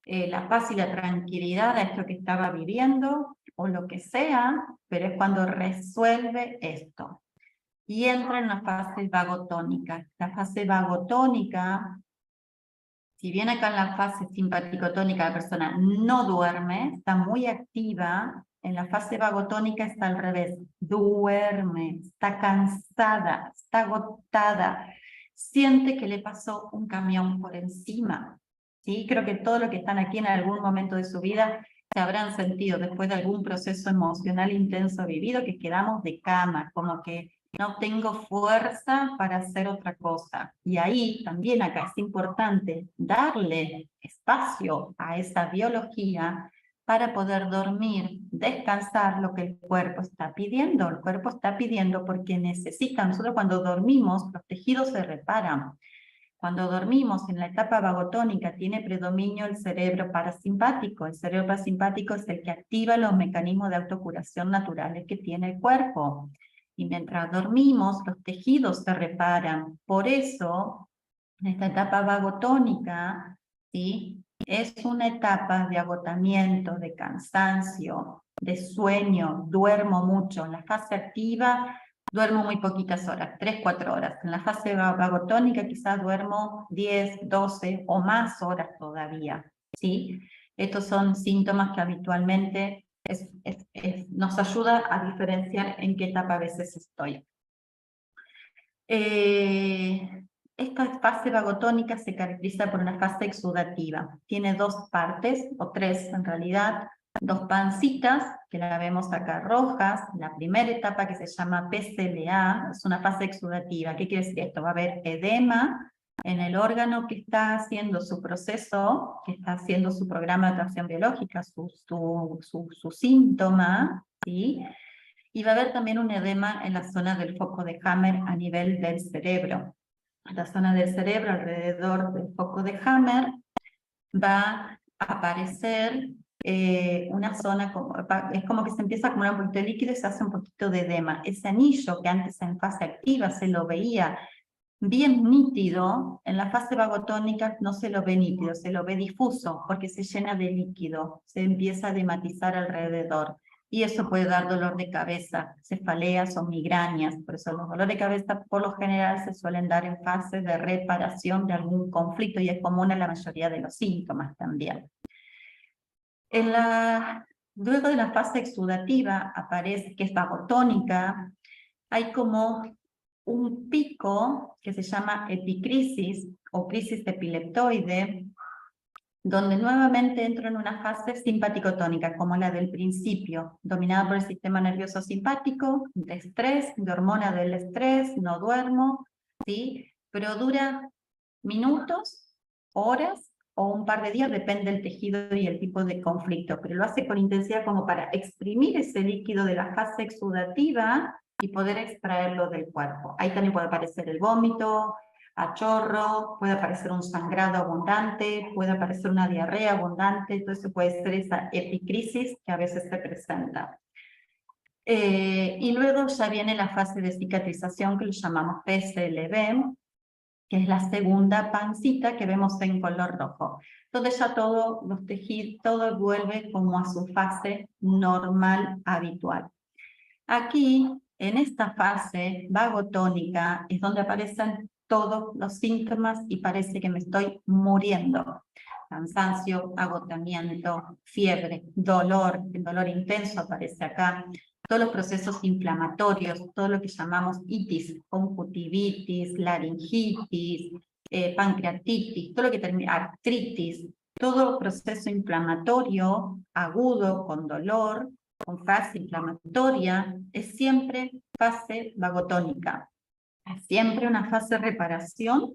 la paz y la tranquilidad a esto que estaba viviendo, o lo que sea, pero es cuando resuelve esto. Y entra en la fase vagotónica. La fase vagotónica Si bien acá en la fase simpaticotónica la persona no duerme, está muy activa, en la fase vagotónica está al revés, duerme, está cansada, está agotada, siente que le pasó un camión por encima. ¿Sí? Creo que todos los que están aquí en algún momento de su vida se habrán sentido después de algún proceso emocional intenso vivido que quedamos de cama, como que no tengo fuerza para hacer otra cosa. Y ahí también acá es importante darle espacio a esa biología para poder dormir, descansar lo que el cuerpo está pidiendo. El cuerpo está pidiendo porque necesita. Nosotros cuando dormimos, los tejidos se reparan. Cuando dormimos en la etapa vagotónica tiene predominio el cerebro parasimpático. El cerebro parasimpático es el que activa los mecanismos de autocuración naturales que tiene el cuerpo. Y mientras dormimos, los tejidos se reparan. Por eso, en esta etapa vagotónica, ¿sí? Es una etapa de agotamiento, de cansancio, de sueño, duermo mucho. En la fase activa duermo muy poquitas horas, 3, 4 horas. En la fase vagotónica quizás duermo 10, 12 o más horas todavía, ¿sí? Estos son síntomas que habitualmente nos ayuda a diferenciar en qué etapa a veces estoy. Esta fase vagotónica se caracteriza por una fase exudativa. Tiene dos partes, o tres en realidad, dos pancitas, que la vemos acá rojas. La primera etapa, que se llama PCLA, es una fase exudativa. ¿Qué quiere decir esto? Va a haber edema en el órgano que está haciendo su proceso, que está haciendo su programa de acción biológica, su síntoma, ¿sí? Y va a haber también un edema en la zona del foco de Hammer a nivel del cerebro. En la zona del cerebro, alrededor del foco de Hammer, va a aparecer una zona, es como que se empieza a acumular un poquito de líquido y se hace un poquito de edema. Ese anillo que antes en fase activa se lo veía bien nítido, en la fase vagotónica no se lo ve nítido, se lo ve difuso, porque se llena de líquido, se empieza a edematizar alrededor. Y eso puede dar dolor de cabeza, cefaleas o migrañas. Por eso los dolores de cabeza por lo general se suelen dar en fase de reparación de algún conflicto y es común en la mayoría de los síntomas también. Luego de la fase exudativa aparece, que es vagotónica, hay como un pico que se llama epicrisis o crisis epileptoide, donde nuevamente entro en una fase simpaticotónica, como la del principio, dominada por el sistema nervioso simpático, de estrés, de hormona del estrés, no duermo, ¿sí? Pero dura minutos, horas o un par de días, depende del tejido y el tipo de conflicto, pero lo hace con intensidad como para exprimir ese líquido de la fase exudativa y poder extraerlo del cuerpo. Ahí también puede aparecer el vómito a chorro, puede aparecer un sangrado abundante, puede aparecer una diarrea abundante, todo eso puede ser esa epicrisis que a veces se presenta. Y luego ya viene la fase de cicatrización que lo llamamos PCLB, que es la segunda pancita que vemos en color rojo, donde ya todos los tejidos, todo vuelve como a su fase normal, habitual. Aquí, en esta fase vagotónica, es donde aparecen todos los síntomas y parece que me estoy muriendo. Cansancio, agotamiento, fiebre, dolor, el dolor intenso aparece acá. Todos los procesos inflamatorios, todo lo que llamamos itis, conjuntivitis, laringitis, pancreatitis, todo lo que termina, artritis, todo proceso inflamatorio agudo con dolor, con fase inflamatoria, es siempre fase vagotónica. Es siempre una fase de reparación,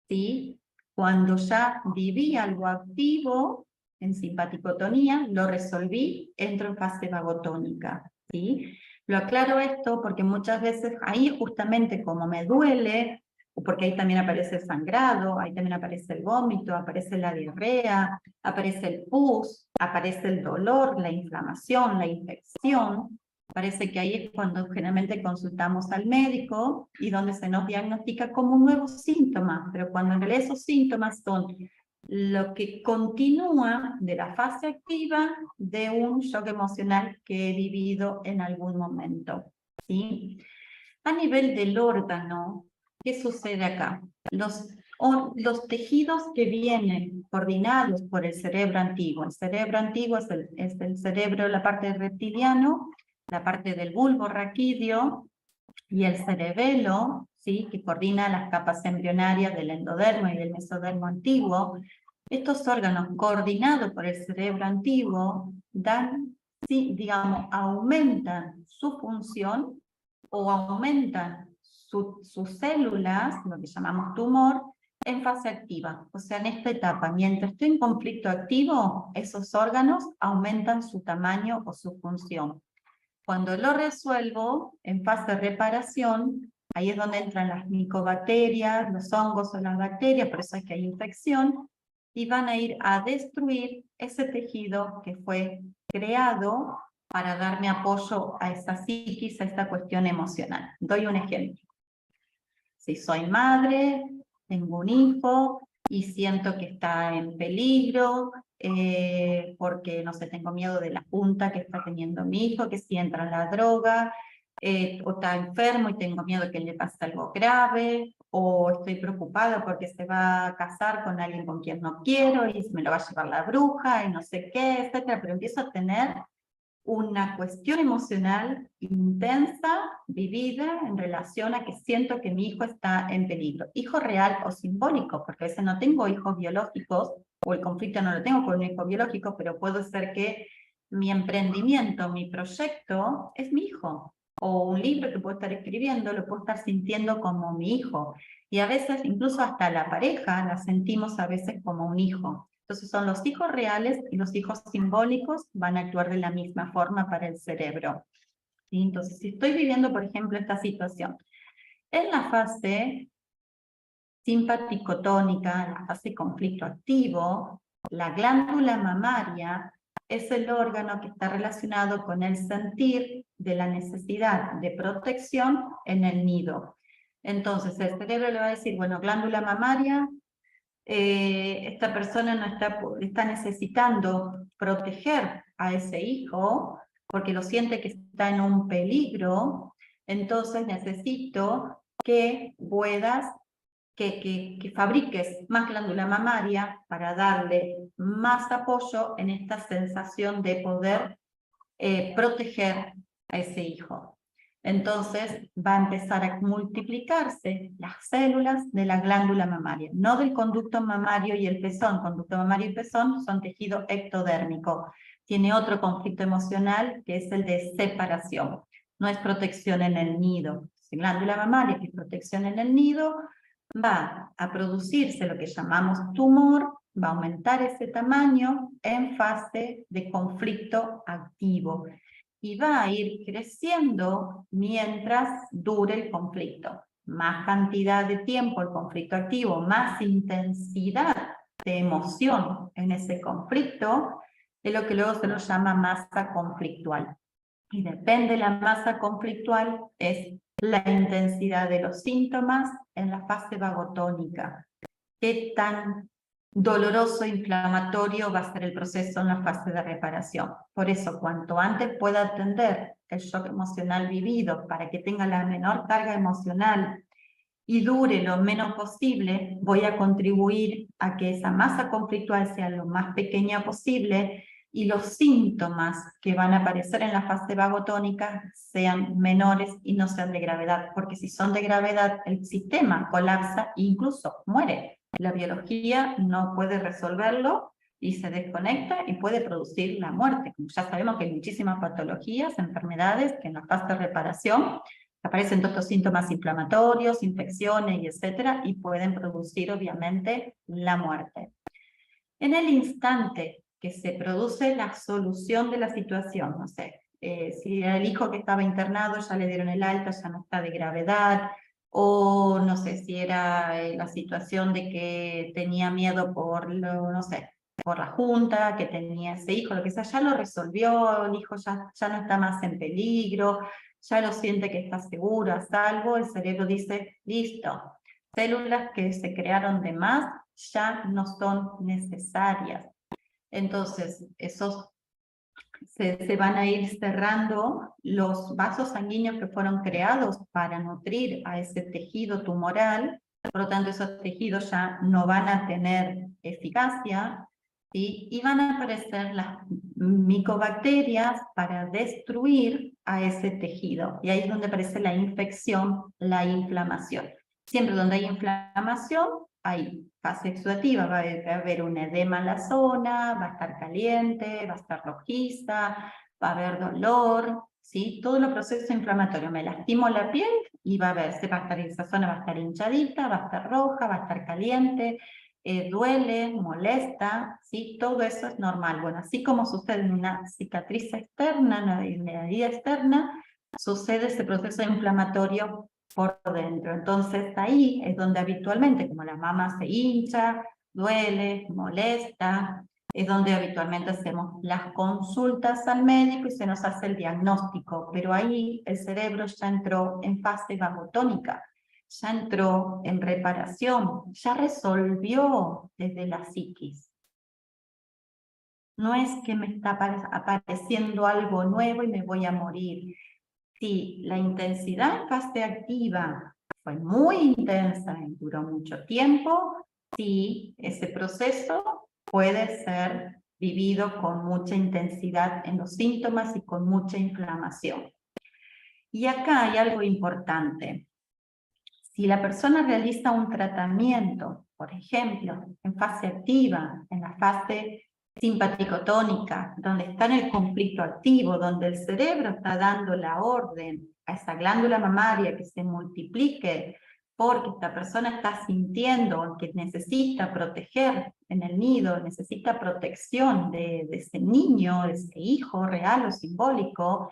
¿sí? Cuando ya viví algo activo en simpaticotonía, lo resolví, entro en fase vagotónica, ¿sí? Lo aclaro esto porque muchas veces ahí justamente como me duele, porque ahí también aparece el sangrado, ahí también aparece el vómito, aparece la diarrea, aparece el pus, aparece el dolor, la inflamación, la infección. Parece que ahí es cuando generalmente consultamos al médico y donde se nos diagnostica como un nuevo síntoma, pero cuando en realidad esos síntomas son lo que continúa de la fase activa de un shock emocional que he vivido en algún momento, ¿sí? A nivel del órgano, ¿qué sucede acá? Los o los tejidos que vienen coordinados por el cerebro antiguo. El cerebro antiguo es el cerebro, la parte reptiliano, la parte del bulbo raquídeo y el cerebelo, ¿sí?, que coordina las capas embrionarias del endodermo y del mesodermo antiguo. Estos órganos coordinados por el cerebro antiguo dan, sí, digamos, aumentan su función o aumentan sus células, lo que llamamos tumor, en fase activa. O sea, en esta etapa, mientras estoy en conflicto activo, esos órganos aumentan su tamaño o su función. Cuando lo resuelvo en fase de reparación, ahí es donde entran las micobacterias, los hongos o las bacterias, por eso es que hay infección, y van a ir a destruir ese tejido que fue creado para darme apoyo a esa psiquis, a esta cuestión emocional. Doy un ejemplo. Si soy madre, tengo un hijo y siento que está en peligro, porque, no sé, tengo miedo de la junta que está teniendo mi hijo, que si entra en la droga, o está enfermo y tengo miedo de que le pase algo grave, o estoy preocupada porque se va a casar con alguien con quien no quiero y me lo va a llevar la bruja y no sé qué, etcétera, pero empiezo a tener una cuestión emocional intensa, vivida, en relación a que siento que mi hijo está en peligro. Hijo real o simbólico, porque a veces no tengo hijos biológicos, o el conflicto no lo tengo con un hijo biológico, pero puede ser que mi emprendimiento, mi proyecto, es mi hijo. O un libro que puedo estar escribiendo, lo puedo estar sintiendo como mi hijo. Y a veces, incluso hasta la pareja, la sentimos a veces como un hijo. Entonces son los hijos reales y los hijos simbólicos van a actuar de la misma forma para el cerebro. ¿Sí? Entonces, si estoy viviendo, por ejemplo, esta situación, en la fase simpaticotónica, en la fase conflicto activo, la glándula mamaria es el órgano que está relacionado con el sentir de la necesidad de protección en el nido. Entonces, el cerebro le va a decir, bueno, glándula mamaria, esta persona no está necesitando proteger a ese hijo porque lo siente que está en un peligro, entonces necesito que puedas, que fabriques más glándula mamaria para darle más apoyo en esta sensación de poder proteger a ese hijo. Entonces va a empezar a multiplicarse las células de la glándula mamaria, no del conducto mamario y el pezón. Conducto mamario y pezón son tejido ectodérmico. Tiene otro conflicto emocional que es el de separación. No es protección en el nido. Si glándula mamaria, que es protección en el nido, va a producirse lo que llamamos tumor, va a aumentar ese tamaño en fase de conflicto activo y va a ir creciendo mientras dure el conflicto. Más cantidad de tiempo el conflicto activo, más intensidad de emoción en ese conflicto, es lo que luego se nos llama masa conflictual. Y depende de la masa conflictual, es la intensidad de los síntomas en la fase vagotónica. Qué tan doloroso, inflamatorio va a ser el proceso en la fase de reparación. Por eso, cuanto antes pueda atender el shock emocional vivido para que tenga la menor carga emocional y dure lo menos posible, voy a contribuir a que esa masa conflictual sea lo más pequeña posible y los síntomas que van a aparecer en la fase vagotónica sean menores y no sean de gravedad, porque si son de gravedad, el sistema colapsa e incluso muere. La biología no puede resolverlo y se desconecta y puede producir la muerte. Como ya sabemos que hay muchísimas patologías, enfermedades que en la fase de reparación aparecen todos estos síntomas inflamatorios, infecciones, y etcétera, y pueden producir obviamente la muerte. En el instante que se produce la solución de la situación, no sé, si el hijo que estaba internado ya le dieron el alta, ya no está de gravedad, o no sé si era la situación de que tenía miedo por, no sé, por la junta, que tenía ese hijo, lo que sea, ya lo resolvió, el hijo ya no está más en peligro, ya lo siente que está seguro, a salvo, el cerebro dice, listo, células que se crearon de más ya no son necesarias. Entonces, se van a ir cerrando los vasos sanguíneos que fueron creados para nutrir a ese tejido tumoral, por lo tanto esos tejidos ya no van a tener eficacia, ¿sí? Y van a aparecer las micobacterias para destruir a ese tejido. Y ahí es donde aparece la infección, la inflamación. Siempre donde hay inflamación, hay fase exudativa, va a haber un edema en la zona, va a estar caliente, va a estar rojiza, va a haber dolor, ¿sí? Todo el proceso inflamatorio. Me lastimo la piel y va a ver, esa zona va a estar hinchadita, va a estar roja, va a estar caliente, duele, molesta, ¿sí? Todo eso es normal. Bueno, así como sucede en una cicatriz externa, una herida externa, sucede ese proceso inflamatorio por dentro. Entonces ahí es donde habitualmente, como la mama se hincha, duele, molesta, es donde habitualmente hacemos las consultas al médico y se nos hace el diagnóstico, pero ahí el cerebro ya entró en fase vagotónica, ya entró en reparación, ya resolvió desde la psiquis. No es que me está apareciendo algo nuevo y me voy a morir. Si la intensidad en fase activa fue muy intensa y duró mucho tiempo, sí, ese proceso puede ser vivido con mucha intensidad en los síntomas y con mucha inflamación. Y acá hay algo importante. Si la persona realiza un tratamiento, por ejemplo, en fase activa, en la fase simpaticotónica, donde está en el conflicto activo, donde el cerebro está dando la orden a esa glándula mamaria que se multiplique, porque esta persona está sintiendo que necesita proteger en el nido, necesita protección de ese niño, de ese hijo real o simbólico,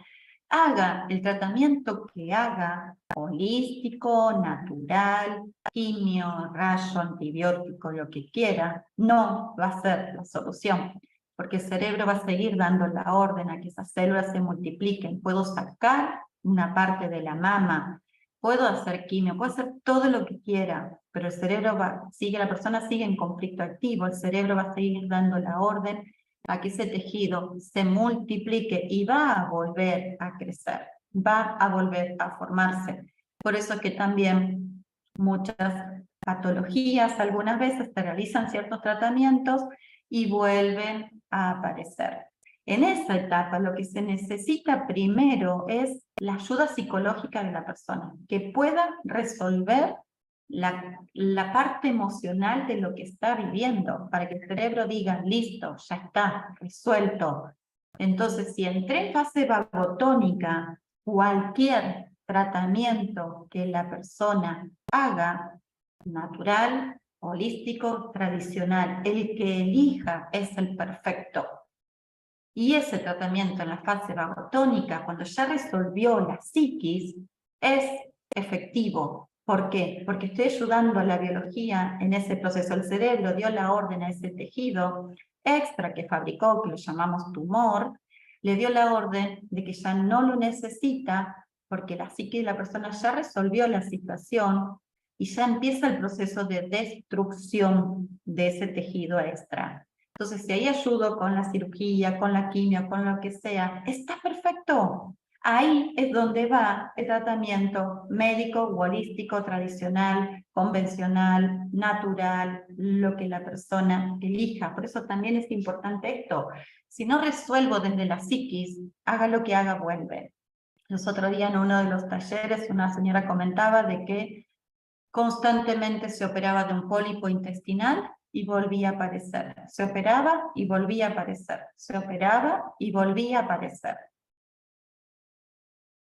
haga el tratamiento que haga, holístico, natural, quimio, rayo, antibiótico, lo que quiera, no va a ser la solución, porque el cerebro va a seguir dando la orden a que esas células se multipliquen. Puedo sacar una parte de la mama, puedo hacer quimio, puedo hacer todo lo que quiera, pero el cerebro la persona sigue en conflicto activo, el cerebro va a seguir dando la orden a que ese tejido se multiplique y va a volver a crecer, va a volver a formarse. Por eso es que también muchas patologías algunas veces se realizan ciertos tratamientos y vuelven a aparecer. En esa etapa lo que se necesita primero es la ayuda psicológica de la persona, que pueda resolver la parte emocional de lo que está viviendo, para que el cerebro diga, listo, ya está, resuelto. Entonces, si entré en fase vagotónica, cualquier tratamiento que la persona haga, natural, holístico, tradicional, el que elija es el perfecto. Y ese tratamiento en la fase vagotónica, cuando ya resolvió la psiquis, es efectivo. ¿Por qué? Porque estoy ayudando a la biología en ese proceso. El cerebro dio la orden a ese tejido extra que fabricó, que lo llamamos tumor, le dio la orden de que ya no lo necesita, porque la psique de la persona ya resolvió la situación y ya empieza el proceso de destrucción de ese tejido extra. Entonces, si ahí ayudo con la cirugía, con la quimio, con lo que sea, está perfecto. Ahí es donde va el tratamiento médico, holístico, tradicional, convencional, natural, lo que la persona elija. Por eso también es importante esto. Si no resuelvo desde la psiquis, haga lo que haga, vuelve. Los otros días en uno de los talleres una señora comentaba de que constantemente se operaba de un pólipo intestinal y volvía a aparecer. Se operaba y volvía a aparecer. Se operaba y volvía a aparecer.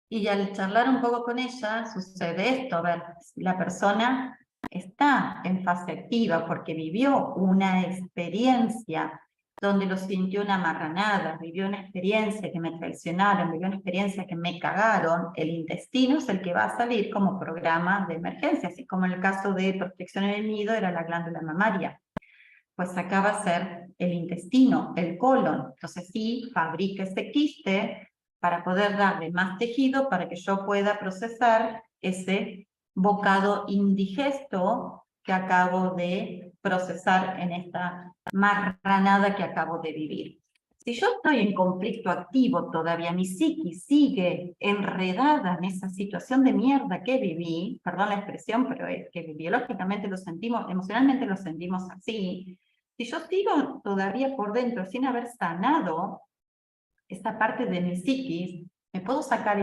Y al charlar un poco con ella, sucede esto, a ver, la persona está en fase activa porque vivió una experiencia donde lo sintió una marranada, vivió una experiencia que me traicionaron, vivió una experiencia que me cagaron. El intestino es el que va a salir como programa de emergencia, así como en el caso de protección en el nido era la glándula mamaria. Pues acá va a ser el intestino, el colon. Entonces sí, fabrica ese quiste para poder darle más tejido para que yo pueda procesar ese bocado indigesto que acabo de procesar en esta marranada que acabo de vivir. Si yo estoy en conflicto activo todavía, mi psiquis sigue enredada en esa situación de mierda que viví, perdón la expresión, pero es que biológicamente lo sentimos, emocionalmente lo sentimos así. Si yo sigo todavía por dentro sin haber sanado esta parte de mi psiquis, me puedo sacar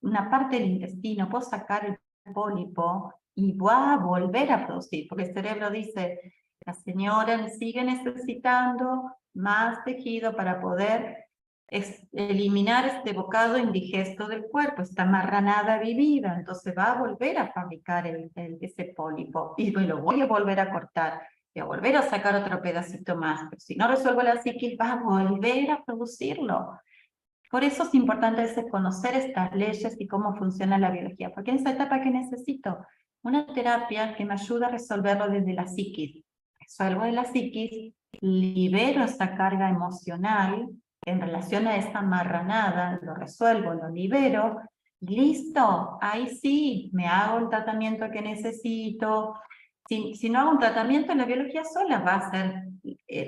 una parte del intestino, puedo sacar el pólipo y voy a volver a producir, porque el cerebro dice, la señora sigue necesitando más tejido para poder eliminar este bocado indigesto del cuerpo, esta marranada vivida, entonces va a volver a fabricar ese pólipo y me lo voy a volver a cortar, voy a volver a sacar otro pedacito más, pero si no resuelvo la psiquis va a volver a producirlo. Por eso es importante a veces conocer estas leyes y cómo funciona la biología, porque en esa etapa que necesito una terapia que me ayude a resolverlo desde la psiquis. Resuelvo de la psiquis, libero esa carga emocional en relación a esa marranada, lo resuelvo, lo libero, listo, ahí sí, me hago el tratamiento que necesito. Si no hago un tratamiento, la biología sola va a hacer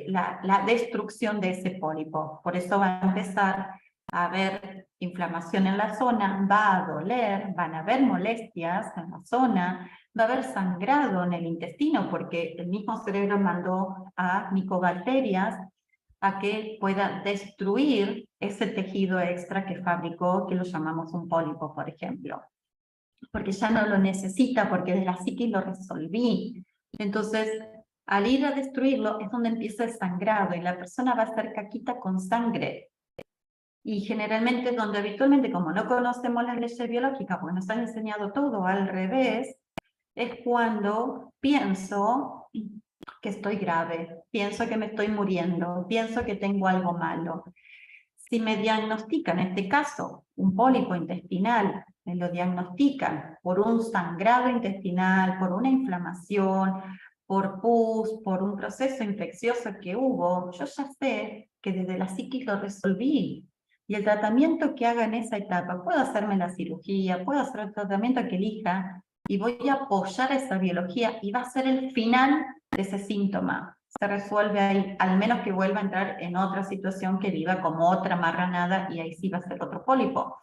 la destrucción de ese pólipo. Por eso va a empezar a haber inflamación en la zona, va a doler, van a haber molestias en la zona, va a haber sangrado en el intestino porque el mismo cerebro mandó a micobacterias a que pueda destruir ese tejido extra que fabricó, que lo llamamos un pólipo, por ejemplo. Porque ya no lo necesita, porque de la psiquis lo resolví. Entonces, al ir a destruirlo es donde empieza el sangrado y la persona va a hacer caquita con sangre. Y generalmente donde habitualmente, como no conocemos las leyes biológicas, porque nos han enseñado todo al revés, es cuando pienso que estoy grave, pienso que me estoy muriendo, pienso que tengo algo malo. Si me diagnostican, en este caso, un pólipo intestinal, me lo diagnostican por un sangrado intestinal, por una inflamación, por pus, por un proceso infeccioso que hubo, yo ya sé que desde la psiquis lo resolví. Y el tratamiento que haga en esa etapa, puedo hacerme la cirugía, puedo hacer el tratamiento que elija, y voy a apoyar esa biología, y va a ser el final de ese síntoma. Se resuelve ahí, al menos que vuelva a entrar en otra situación que viva como otra marranada, y ahí sí va a ser otro pólipo.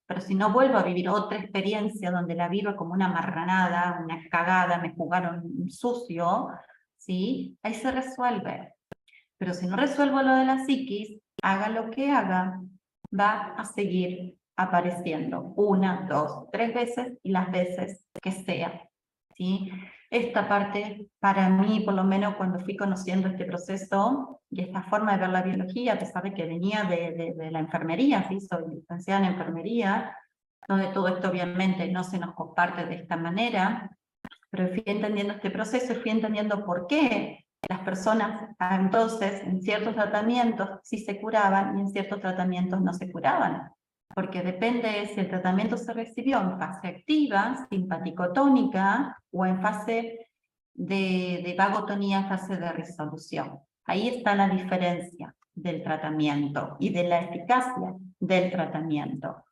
Pero si no vuelvo a vivir otra experiencia donde la vivo como una marranada, una cagada, me jugaron sucio, ¿sí? Ahí se resuelve. Pero si no resuelvo lo de la psiquis, haga lo que haga, va a seguir apareciendo 1, 2, 3 veces y las veces que sea, ¿sí? Esta parte, para mí, por lo menos cuando fui conociendo este proceso y esta forma de ver la biología, a pesar de que venía de la enfermería, ¿sí? Soy licenciada en enfermería, donde todo esto obviamente no se nos comparte de esta manera, pero fui entendiendo este proceso y fui entendiendo por qué las personas entonces en ciertos tratamientos sí se curaban y en ciertos tratamientos no se curaban. Porque depende si el tratamiento se recibió en fase activa, simpaticotónica, o en fase de vagotonía, en fase de resolución. Ahí está la diferencia del tratamiento y de la eficacia del tratamiento.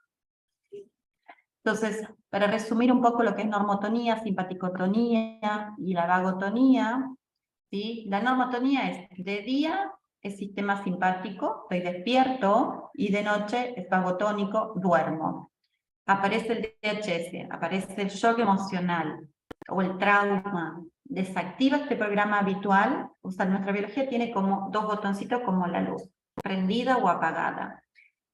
Entonces, para resumir un poco lo que es normotonía, simpaticotonía y la vagotonía, ¿sí? La normotonía es de día, es sistema simpático, estoy despierto, y de noche es vagotónico, duermo. Aparece el DHS, aparece el shock emocional o el trauma, desactiva este programa habitual. O sea, nuestra biología tiene como dos botoncitos como la luz, prendida o apagada.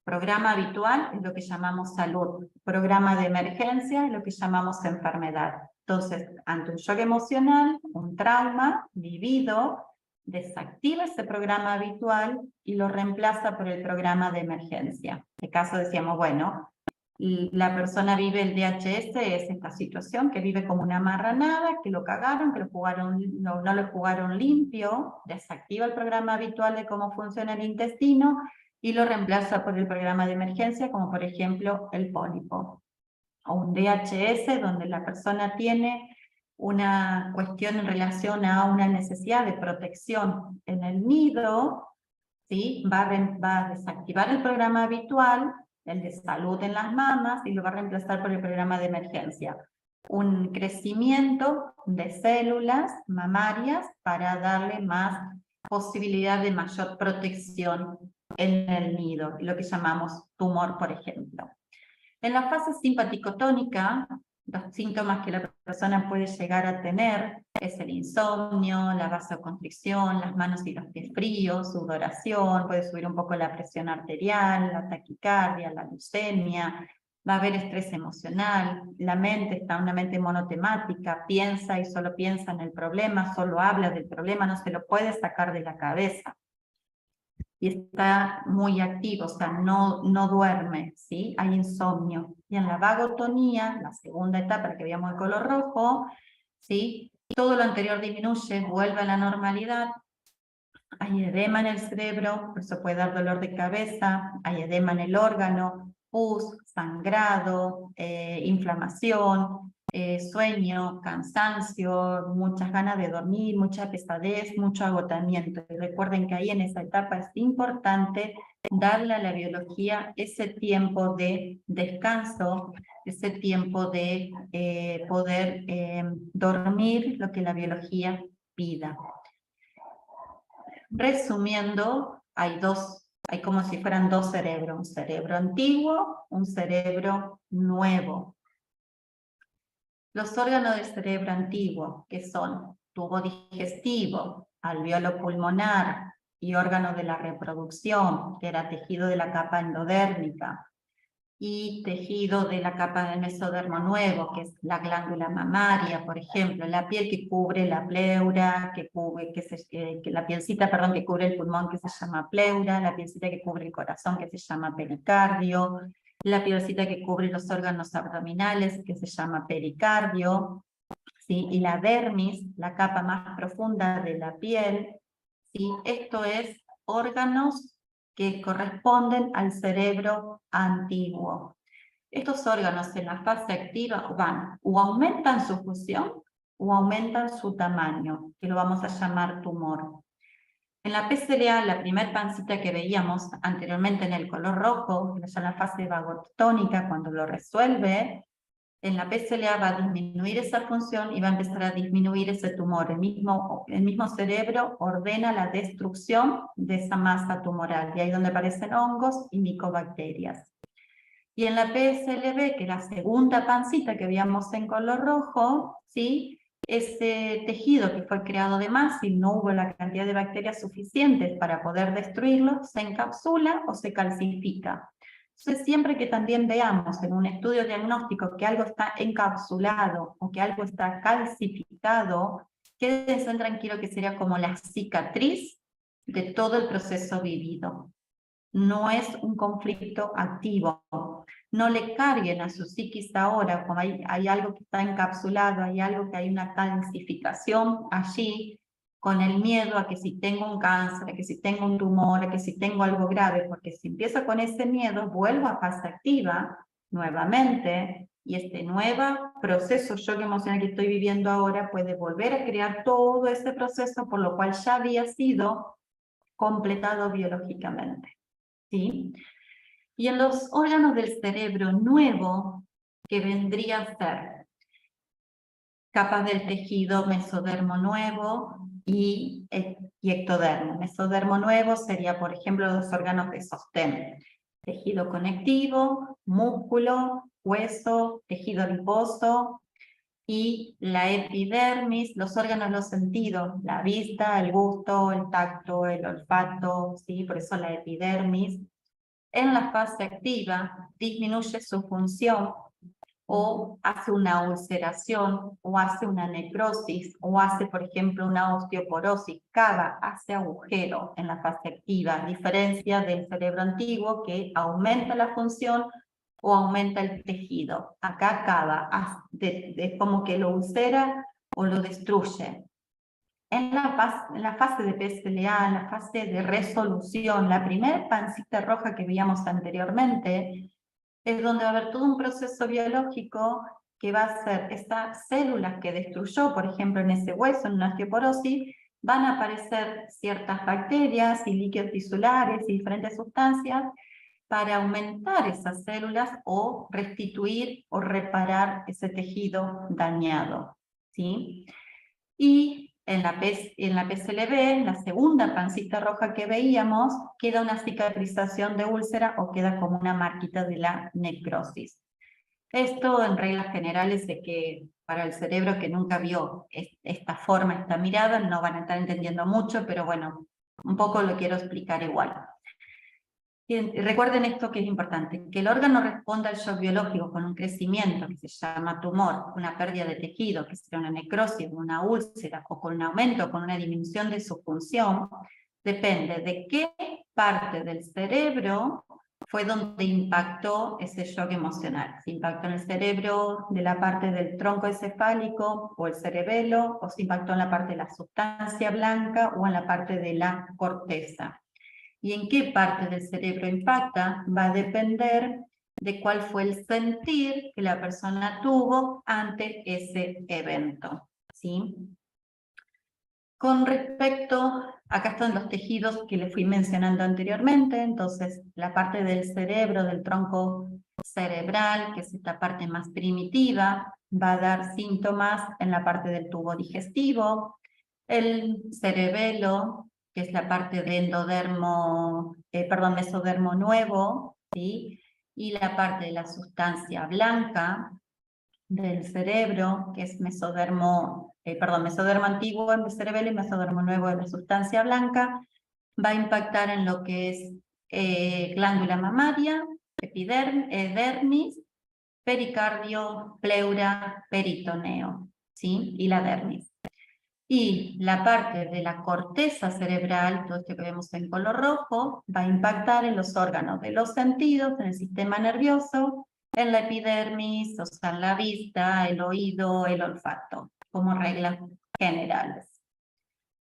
Programa habitual es lo que llamamos salud. Programa de emergencia es lo que llamamos enfermedad. Entonces, ante un shock emocional, un trauma vivido, desactiva ese programa habitual y lo reemplaza por el programa de emergencia. En este caso decíamos, bueno, la persona vive el DHS, es esta situación que vive como una marranada, que lo cagaron, que no lo jugaron limpio, desactiva el programa habitual de cómo funciona el intestino y lo reemplaza por el programa de emergencia, como por ejemplo el pólipo. O un DHS donde la persona tiene una cuestión en relación a una necesidad de protección en el nido, ¿sí? Va a desactivar el programa habitual, el de salud en las mamas, y lo va a reemplazar por el programa de emergencia. Un crecimiento de células mamarias para darle más posibilidad de mayor protección en el nido, lo que llamamos tumor, por ejemplo. En la fase simpaticotónica, los síntomas que la persona puede llegar a tener es el insomnio, la vasoconstricción, las manos y los pies fríos, sudoración, puede subir un poco la presión arterial, la taquicardia, la leucemia, va a haber estrés emocional, la mente está una mente monotemática, piensa y solo piensa en el problema, solo habla del problema, no se lo puede sacar de la cabeza. Y está muy activo, o sea, no duerme, ¿sí? Hay insomnio. Y en la vagotonía, la segunda etapa, la que veíamos de color rojo, ¿sí? Todo lo anterior disminuye, vuelve a la normalidad. Hay edema en el cerebro, por eso puede dar dolor de cabeza, hay edema en el órgano, pus, sangrado, inflamación, sueño, cansancio, muchas ganas de dormir, mucha pesadez, mucho agotamiento. Y recuerden que ahí en esa etapa es importante darle a la biología ese tiempo de descanso, ese tiempo de poder dormir lo que la biología pida. Resumiendo, hay como si fueran dos cerebros, un cerebro antiguo, un cerebro nuevo. Los órganos del cerebro antiguo, que son tubo digestivo, alveolo pulmonar y órgano de la reproducción, que era tejido de la capa endodérmica, y tejido de la capa del mesodermo nuevo, que es la glándula mamaria, por ejemplo, la piel que cubre la pleura, la pielcita, perdón, que cubre el pulmón, que se llama pleura, la pielcita que cubre el corazón, que se llama pericardio, la pielcita que cubre los órganos abdominales, que se llama pericardio, ¿sí? Y la dermis, la capa más profunda de la piel, ¿sí? Esto es órganos que corresponden al cerebro antiguo. Estos órganos en la fase activa van o aumentan su función o aumentan su tamaño, que lo vamos a llamar tumor. En la PCLA, la primer pancita que veíamos anteriormente en el color rojo, que es en la fase vagotónica, cuando lo resuelve, en la PCLA va a disminuir esa función y va a empezar a disminuir ese tumor. El mismo cerebro ordena la destrucción de esa masa tumoral, y ahí es donde aparecen hongos y micobacterias. Y en la PSLB, que es la segunda pancita que veíamos en color rojo, ¿sí? Ese tejido que fue creado de más y no hubo la cantidad de bacterias suficientes para poder destruirlo, se encapsula o se calcifica. Entonces, siempre que también veamos en un estudio diagnóstico que algo está encapsulado o que algo está calcificado, quédense tranquilos que sería como la cicatriz de todo el proceso vivido. No es un conflicto activo. No le carguen a su psiquis ahora, como hay algo que está encapsulado, hay algo que hay una calcificación allí, con el miedo a que si tengo un cáncer, a que si tengo un tumor, a que si tengo algo grave, porque si empiezo con ese miedo, vuelvo a fase activa nuevamente, y este nuevo proceso shock emocional que estoy viviendo ahora puede volver a crear todo ese proceso, por lo cual ya había sido completado biológicamente. ¿Sí? Y en los órganos del cerebro nuevo, que vendría a ser capas del tejido mesodermo nuevo y ectodermo. Mesodermo nuevo sería, por ejemplo, los órganos de sostén. Tejido conectivo, músculo, hueso, tejido adiposo, y la epidermis, los órganos de los sentidos, la vista, el gusto, el tacto, el olfato, ¿sí? Por eso la epidermis. En la fase activa disminuye su función o hace una ulceración o hace una necrosis o hace, por ejemplo, una osteoporosis, cava, hace agujero en la fase activa, a diferencia del cerebro antiguo que aumenta la función o aumenta el tejido. Acá cava, es como que lo ulcera o lo destruye. En la fase de PSLA, en la fase de resolución, la primera pancita roja que veíamos anteriormente, es donde va a haber todo un proceso biológico que va a ser estas células que destruyó, por ejemplo, en ese hueso, en una osteoporosis, van a aparecer ciertas bacterias y líquidos tisulares y diferentes sustancias para aumentar esas células o restituir o reparar ese tejido dañado, ¿sí? Y en la PSLB, en la segunda pancita roja que veíamos, queda una cicatrización de úlcera o queda como una marquita de la necrosis. Esto en reglas generales de que para el cerebro que nunca vio esta forma, esta mirada, no van a estar entendiendo mucho, pero bueno, un poco lo quiero explicar igual. Y recuerden esto que es importante, que el órgano responda al shock biológico con un crecimiento que se llama tumor, una pérdida de tejido, que sería una necrosis, una úlcera, o con un aumento, con una disminución de su función, depende de qué parte del cerebro fue donde impactó ese shock emocional. Si impactó en el cerebro de la parte del tronco encefálico o el cerebelo, o si impactó en la parte de la sustancia blanca o en la parte de la corteza. Y en qué parte del cerebro impacta va a depender de cuál fue el sentir que la persona tuvo ante ese evento, ¿sí? Con respecto, acá están los tejidos que les fui mencionando anteriormente, entonces la parte del cerebro, del tronco cerebral, que es esta parte más primitiva, va a dar síntomas en la parte del tubo digestivo, el cerebelo, que es la parte de mesodermo nuevo, ¿sí? Y la parte de la sustancia blanca del cerebro, que es mesodermo antiguo en el cerebelo y mesodermo nuevo de la sustancia blanca, va a impactar en lo que es glándula mamaria, dermis, pericardio, pleura, peritoneo, ¿sí? Y la dermis. Y la parte de la corteza cerebral, todo esto que vemos en color rojo, va a impactar en los órganos de los sentidos, en el sistema nervioso, en la epidermis, o sea, en la vista, el oído, el olfato, como reglas generales.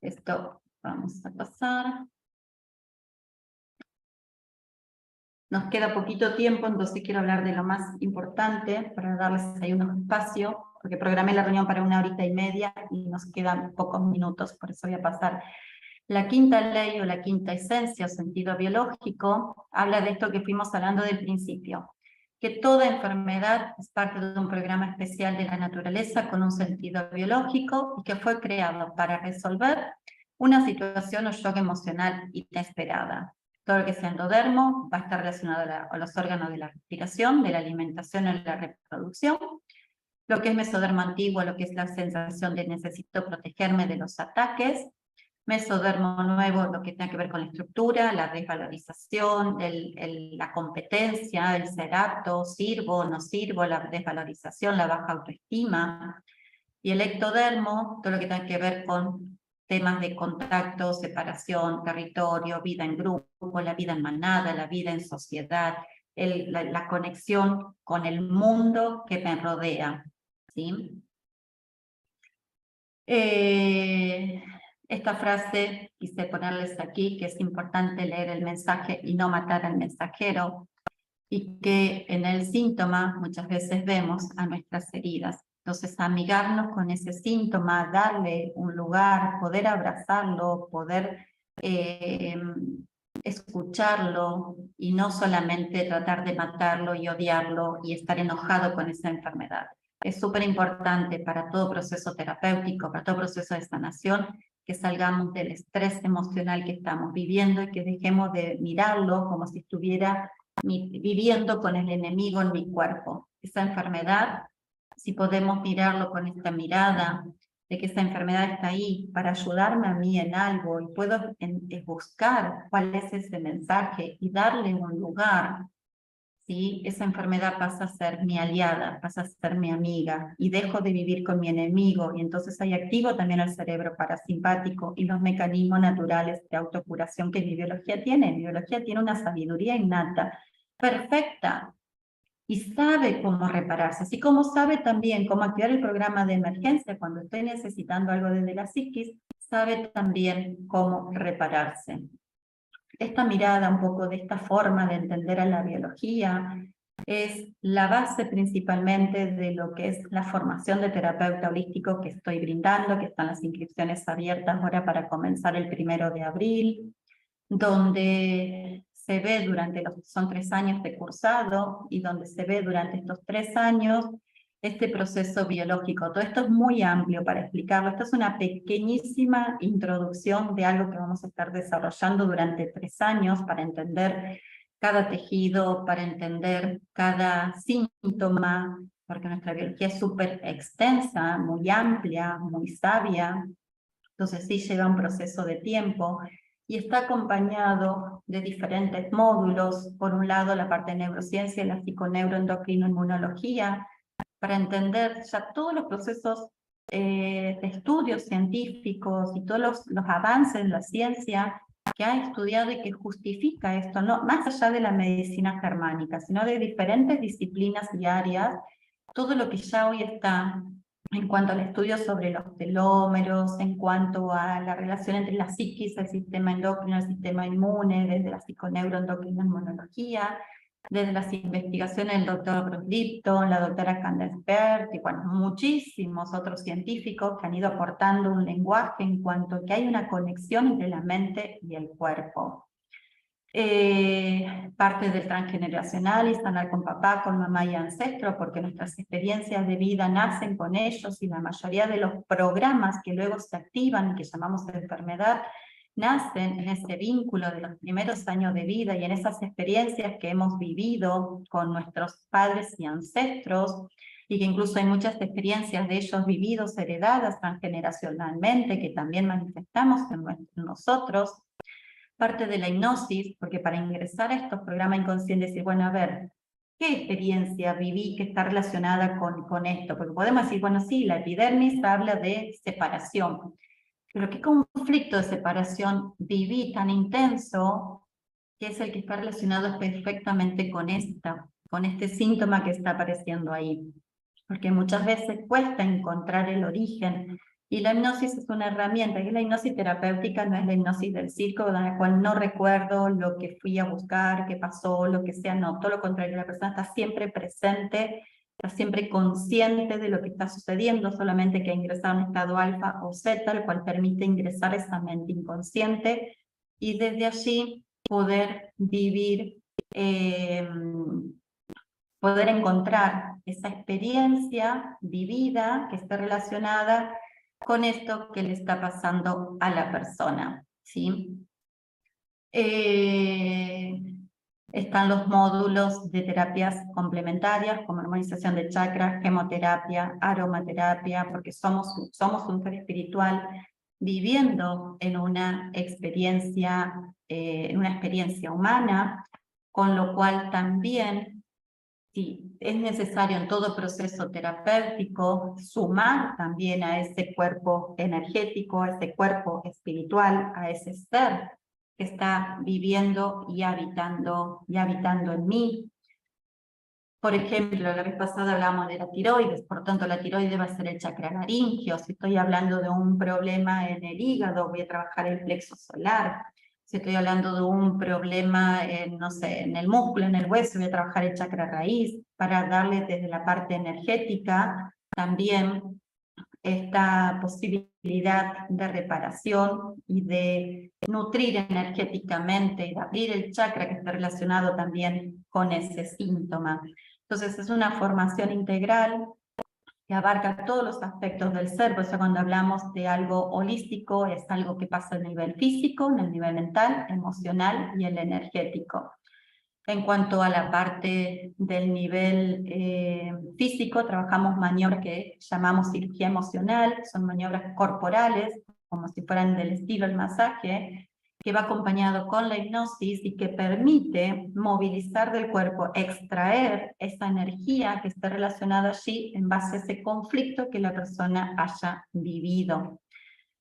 Esto vamos a pasar. Nos queda poquito tiempo, entonces quiero hablar de lo más importante para darles ahí unos espacios, porque programé la reunión para 1 horita y media y nos quedan pocos minutos, por eso voy a pasar. La quinta ley o la quinta esencia o sentido biológico habla de esto que fuimos hablando del principio, que toda enfermedad es parte de un programa especial de la naturaleza con un sentido biológico y que fue creado para resolver una situación o shock emocional inesperada. Todo lo que sea endodermo va a estar relacionado a los órganos de la respiración, de la alimentación y la reproducción. Lo que es mesodermo antiguo, lo que es la sensación de necesito protegerme de los ataques. Mesodermo nuevo, lo que tiene que ver con la estructura, la desvalorización, la competencia, el ser apto, sirvo, no sirvo, la desvalorización, la baja autoestima. Y el ectodermo, todo lo que tiene que ver con temas de contacto, separación, territorio, vida en grupo, la vida en manada, la vida en sociedad, la conexión con el mundo que me rodea, ¿sí? Esta frase quise ponerles aquí, que es importante leer el mensaje y no matar al mensajero, y que en el síntoma muchas veces vemos a nuestras heridas. Entonces, amigarnos con ese síntoma, darle un lugar, poder abrazarlo, poder escucharlo y no solamente tratar de matarlo y odiarlo y estar enojado con esa enfermedad. Es súper importante para todo proceso terapéutico, para todo proceso de sanación, que salgamos del estrés emocional que estamos viviendo y que dejemos de mirarlo como si estuviera viviendo con el enemigo en mi cuerpo. Esa enfermedad, si podemos mirarlo con esta mirada de que esa enfermedad está ahí para ayudarme a mí en algo y puedo buscar cuál es ese mensaje y darle un lugar, ¿sí? Esa enfermedad pasa a ser mi aliada, pasa a ser mi amiga y dejo de vivir con mi enemigo y entonces ahí activo también el cerebro parasimpático y los mecanismos naturales de autocuración que mi biología tiene. Mi biología tiene una sabiduría innata, perfecta, y sabe cómo repararse, así como sabe también cómo activar el programa de emergencia cuando estoy necesitando algo desde la psiquis, sabe también cómo repararse. Esta mirada, un poco de esta forma de entender a la biología, es la base principalmente de lo que es la formación de terapeuta holístico que estoy brindando, que están las inscripciones abiertas ahora para comenzar el 1 de abril, donde se ve son 3 años de cursado, y donde se ve durante estos 3 años este proceso biológico. Todo esto es muy amplio para explicarlo. Esto es una pequeñísima introducción de algo que vamos a estar desarrollando durante 3 años para entender cada tejido, para entender cada síntoma, porque nuestra biología es súper extensa, muy amplia, muy sabia. Entonces sí lleva un proceso de tiempo y está acompañado de diferentes módulos. Por un lado, la parte de neurociencia, la psiconeuroendocrinoinmunología, para entender ya todos los procesos de estudios científicos y todos los avances en la ciencia que ha estudiado y que justifica esto, no más allá de la medicina germánica, sino de diferentes disciplinas y áreas, todo lo que ya hoy está en cuanto al estudio sobre los telómeros, en cuanto a la relación entre la psiquis, el sistema endocrino, el sistema inmune, desde la psiconeuroendocrinoinmunología, desde las investigaciones del doctor Bruce Lipton, la doctora Candace Pert, y bueno, muchísimos otros científicos que han ido aportando un lenguaje en cuanto a que hay una conexión entre la mente y el cuerpo. Parte del transgeneracional y sanar con papá, con mamá y ancestro, porque nuestras experiencias de vida nacen con ellos y la mayoría de los programas que luego se activan y que llamamos de enfermedad, nacen en ese vínculo de los primeros años de vida y en esas experiencias que hemos vivido con nuestros padres y ancestros, y que incluso hay muchas experiencias de ellos vividos, heredadas transgeneracionalmente, que también manifestamos en nosotros. Parte de la hipnosis, porque para ingresar a estos programas inconscientes, decir, bueno, a ver, ¿qué experiencia viví que está relacionada con esto? Porque podemos decir, bueno, sí, la epidermis habla de separación, pero ¿qué conflicto de separación viví tan intenso que es el que está relacionado perfectamente con este síntoma que está apareciendo ahí? Porque muchas veces cuesta encontrar el origen, y la hipnosis es una herramienta, y la hipnosis terapéutica no es la hipnosis del circo, en la cual no recuerdo lo que fui a buscar, qué pasó, lo que sea, no, todo lo contrario, la persona está siempre presente, está siempre consciente de lo que está sucediendo, solamente que ha ingresado en estado alfa o zeta, el cual permite ingresar esa mente inconsciente, y desde allí poder vivir, poder encontrar esa experiencia vivida que esté relacionada con esto que le está pasando a la persona, ¿sí? Están los módulos de terapias complementarias como armonización de chakras, gemoterapia, aromaterapia, porque somos un ser espiritual viviendo en una experiencia humana, con lo cual también, sí, es necesario en todo proceso terapéutico sumar también a ese cuerpo energético, a ese cuerpo espiritual, a ese ser que está viviendo y habitando en mí. Por ejemplo, la vez pasada hablábamos de la tiroides, por tanto la tiroides va a ser el chakra laringio. Si estoy hablando de un problema en el hígado, voy a trabajar el plexo solar. Si estoy hablando de un problema en, no sé, en el músculo, en el hueso, voy a trabajar el chakra raíz para darle desde la parte energética también esta posibilidad de reparación y de nutrir energéticamente y de abrir el chakra que está relacionado también con ese síntoma. Entonces es una formación integral que abarca todos los aspectos del ser. Por eso cuando hablamos de algo holístico es algo que pasa a nivel físico, en el nivel mental, emocional y el energético. En cuanto a la parte del nivel físico, trabajamos maniobras que llamamos cirugía emocional, son maniobras corporales, como si fueran del estilo el masaje, que va acompañado con la hipnosis y que permite movilizar del cuerpo, extraer esa energía que esté relacionada allí en base a ese conflicto que la persona haya vivido.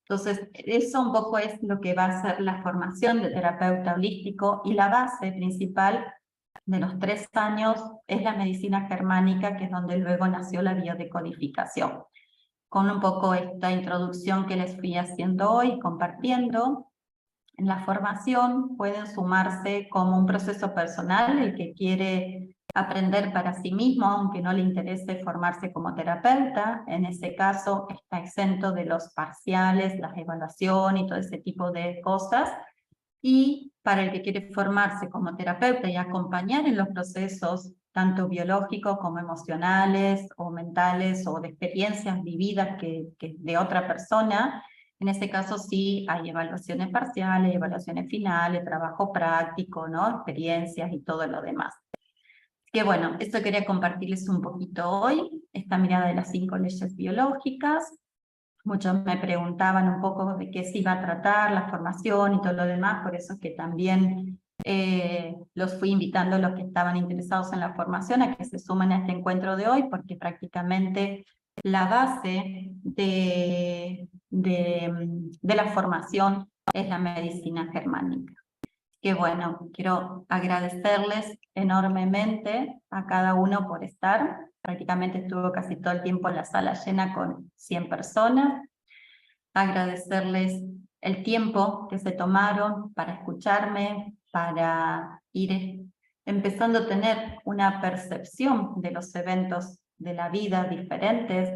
Entonces, eso un poco es lo que va a ser la formación de terapeuta holístico, y la base principal de los 3 años es la medicina germánica, que es donde luego nació la biodecodificación. Con un poco esta introducción que les fui haciendo hoy, compartiendo, en la formación pueden sumarse como un proceso personal el que quiere aprender para sí mismo, aunque no le interese formarse como terapeuta. En ese caso está exento de los parciales, las evaluaciones y todo ese tipo de cosas. Y para el que quiere formarse como terapeuta y acompañar en los procesos tanto biológicos como emocionales o mentales o de experiencias vividas que de otra persona. En este caso sí hay evaluaciones parciales, evaluaciones finales, trabajo práctico, ¿no? Experiencias y todo lo demás. Que bueno, esto quería compartirles un poquito hoy, esta mirada de las 5 leyes biológicas. Muchos me preguntaban un poco de qué se iba a tratar, la formación y todo lo demás, por eso es que también los fui invitando a los que estaban interesados en la formación a que se sumen a este encuentro de hoy, porque prácticamente la base de la formación es la medicina germánica. Que bueno, quiero agradecerles enormemente a cada uno por estar. Prácticamente estuvo casi todo el tiempo en la sala llena con 100 personas. Agradecerles el tiempo que se tomaron para escucharme, para ir empezando a tener una percepción de los eventos de la vida diferentes,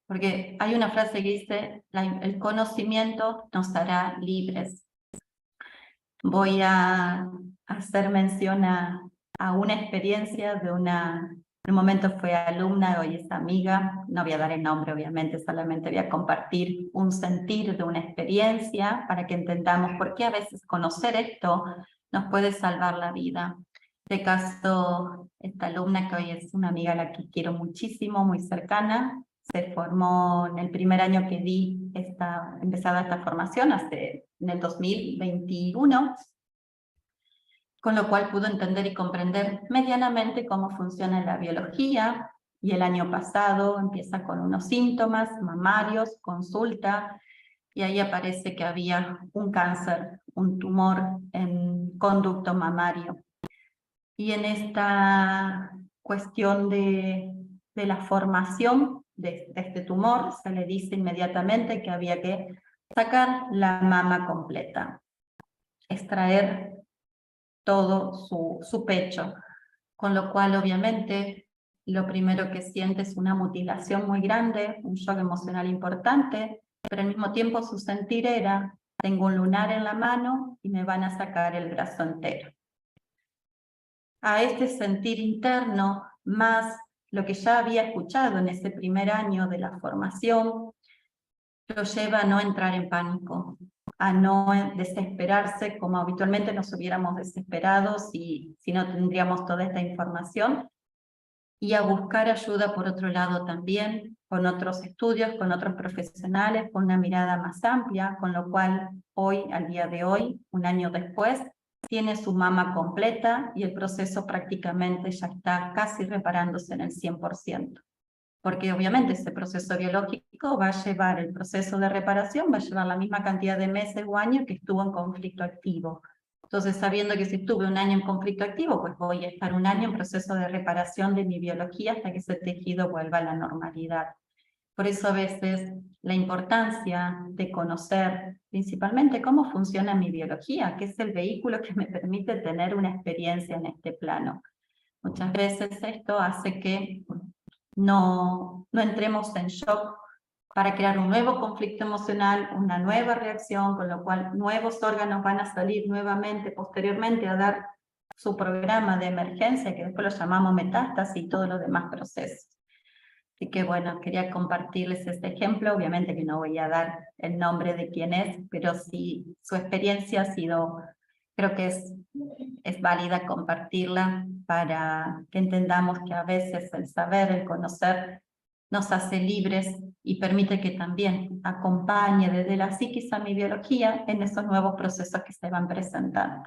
porque hay una frase que dice, el conocimiento nos hará libres. Voy a hacer mención a una experiencia de en un momento fue alumna, hoy es amiga, no voy a dar el nombre obviamente, solamente voy a compartir un sentir de una experiencia para que entendamos por qué a veces conocer esto nos puede salvar la vida. En este caso, esta alumna que hoy es una amiga a la que quiero muchísimo, muy cercana, se formó en el primer año que di empezada esta formación, en el 2021, con lo cual pudo entender y comprender medianamente cómo funciona la biología, y el año pasado empieza con unos síntomas mamarios, consulta, y ahí aparece que había un cáncer, un tumor en conducto mamario. Y en esta cuestión de la formación de este tumor, se le dice inmediatamente que había que sacar la mama completa, extraer todo su pecho, con lo cual obviamente lo primero que siente es una mutilación muy grande, un shock emocional importante, pero al mismo tiempo su sentir era, tengo un lunar en la mano y me van a sacar el brazo entero. A este sentir interno, más lo que ya había escuchado en ese primer año de la formación, lo lleva a no entrar en pánico, a no desesperarse como habitualmente nos hubiéramos desesperado si no tendríamos toda esta información, y a buscar ayuda por otro lado también, con otros estudios, con otros profesionales, con una mirada más amplia, con lo cual hoy, al día de hoy, un año después, tiene su mama completa y el proceso prácticamente ya está casi reparándose en el 100%. Porque obviamente ese proceso biológico va a llevar, el proceso de reparación va a llevar la misma cantidad de meses o años que estuvo en conflicto activo. Entonces, sabiendo que si estuve un año en conflicto activo, pues voy a estar un año en proceso de reparación de mi biología hasta que ese tejido vuelva a la normalidad. Por eso a veces la importancia de conocer principalmente cómo funciona mi biología, que es el vehículo que me permite tener una experiencia en este plano. Muchas veces esto hace que no entremos en shock para crear un nuevo conflicto emocional, una nueva reacción, con lo cual nuevos órganos van a salir nuevamente, posteriormente a dar su programa de emergencia, que después lo llamamos metástasis y todos los demás procesos. Así que bueno, quería compartirles este ejemplo, obviamente que no voy a dar el nombre de quién es, pero sí su experiencia ha sido, creo que es válida compartirla para que entendamos que a veces el saber, el conocer, nos hace libres y permite que también acompañe desde la psiquis a mi biología en esos nuevos procesos que se van presentando.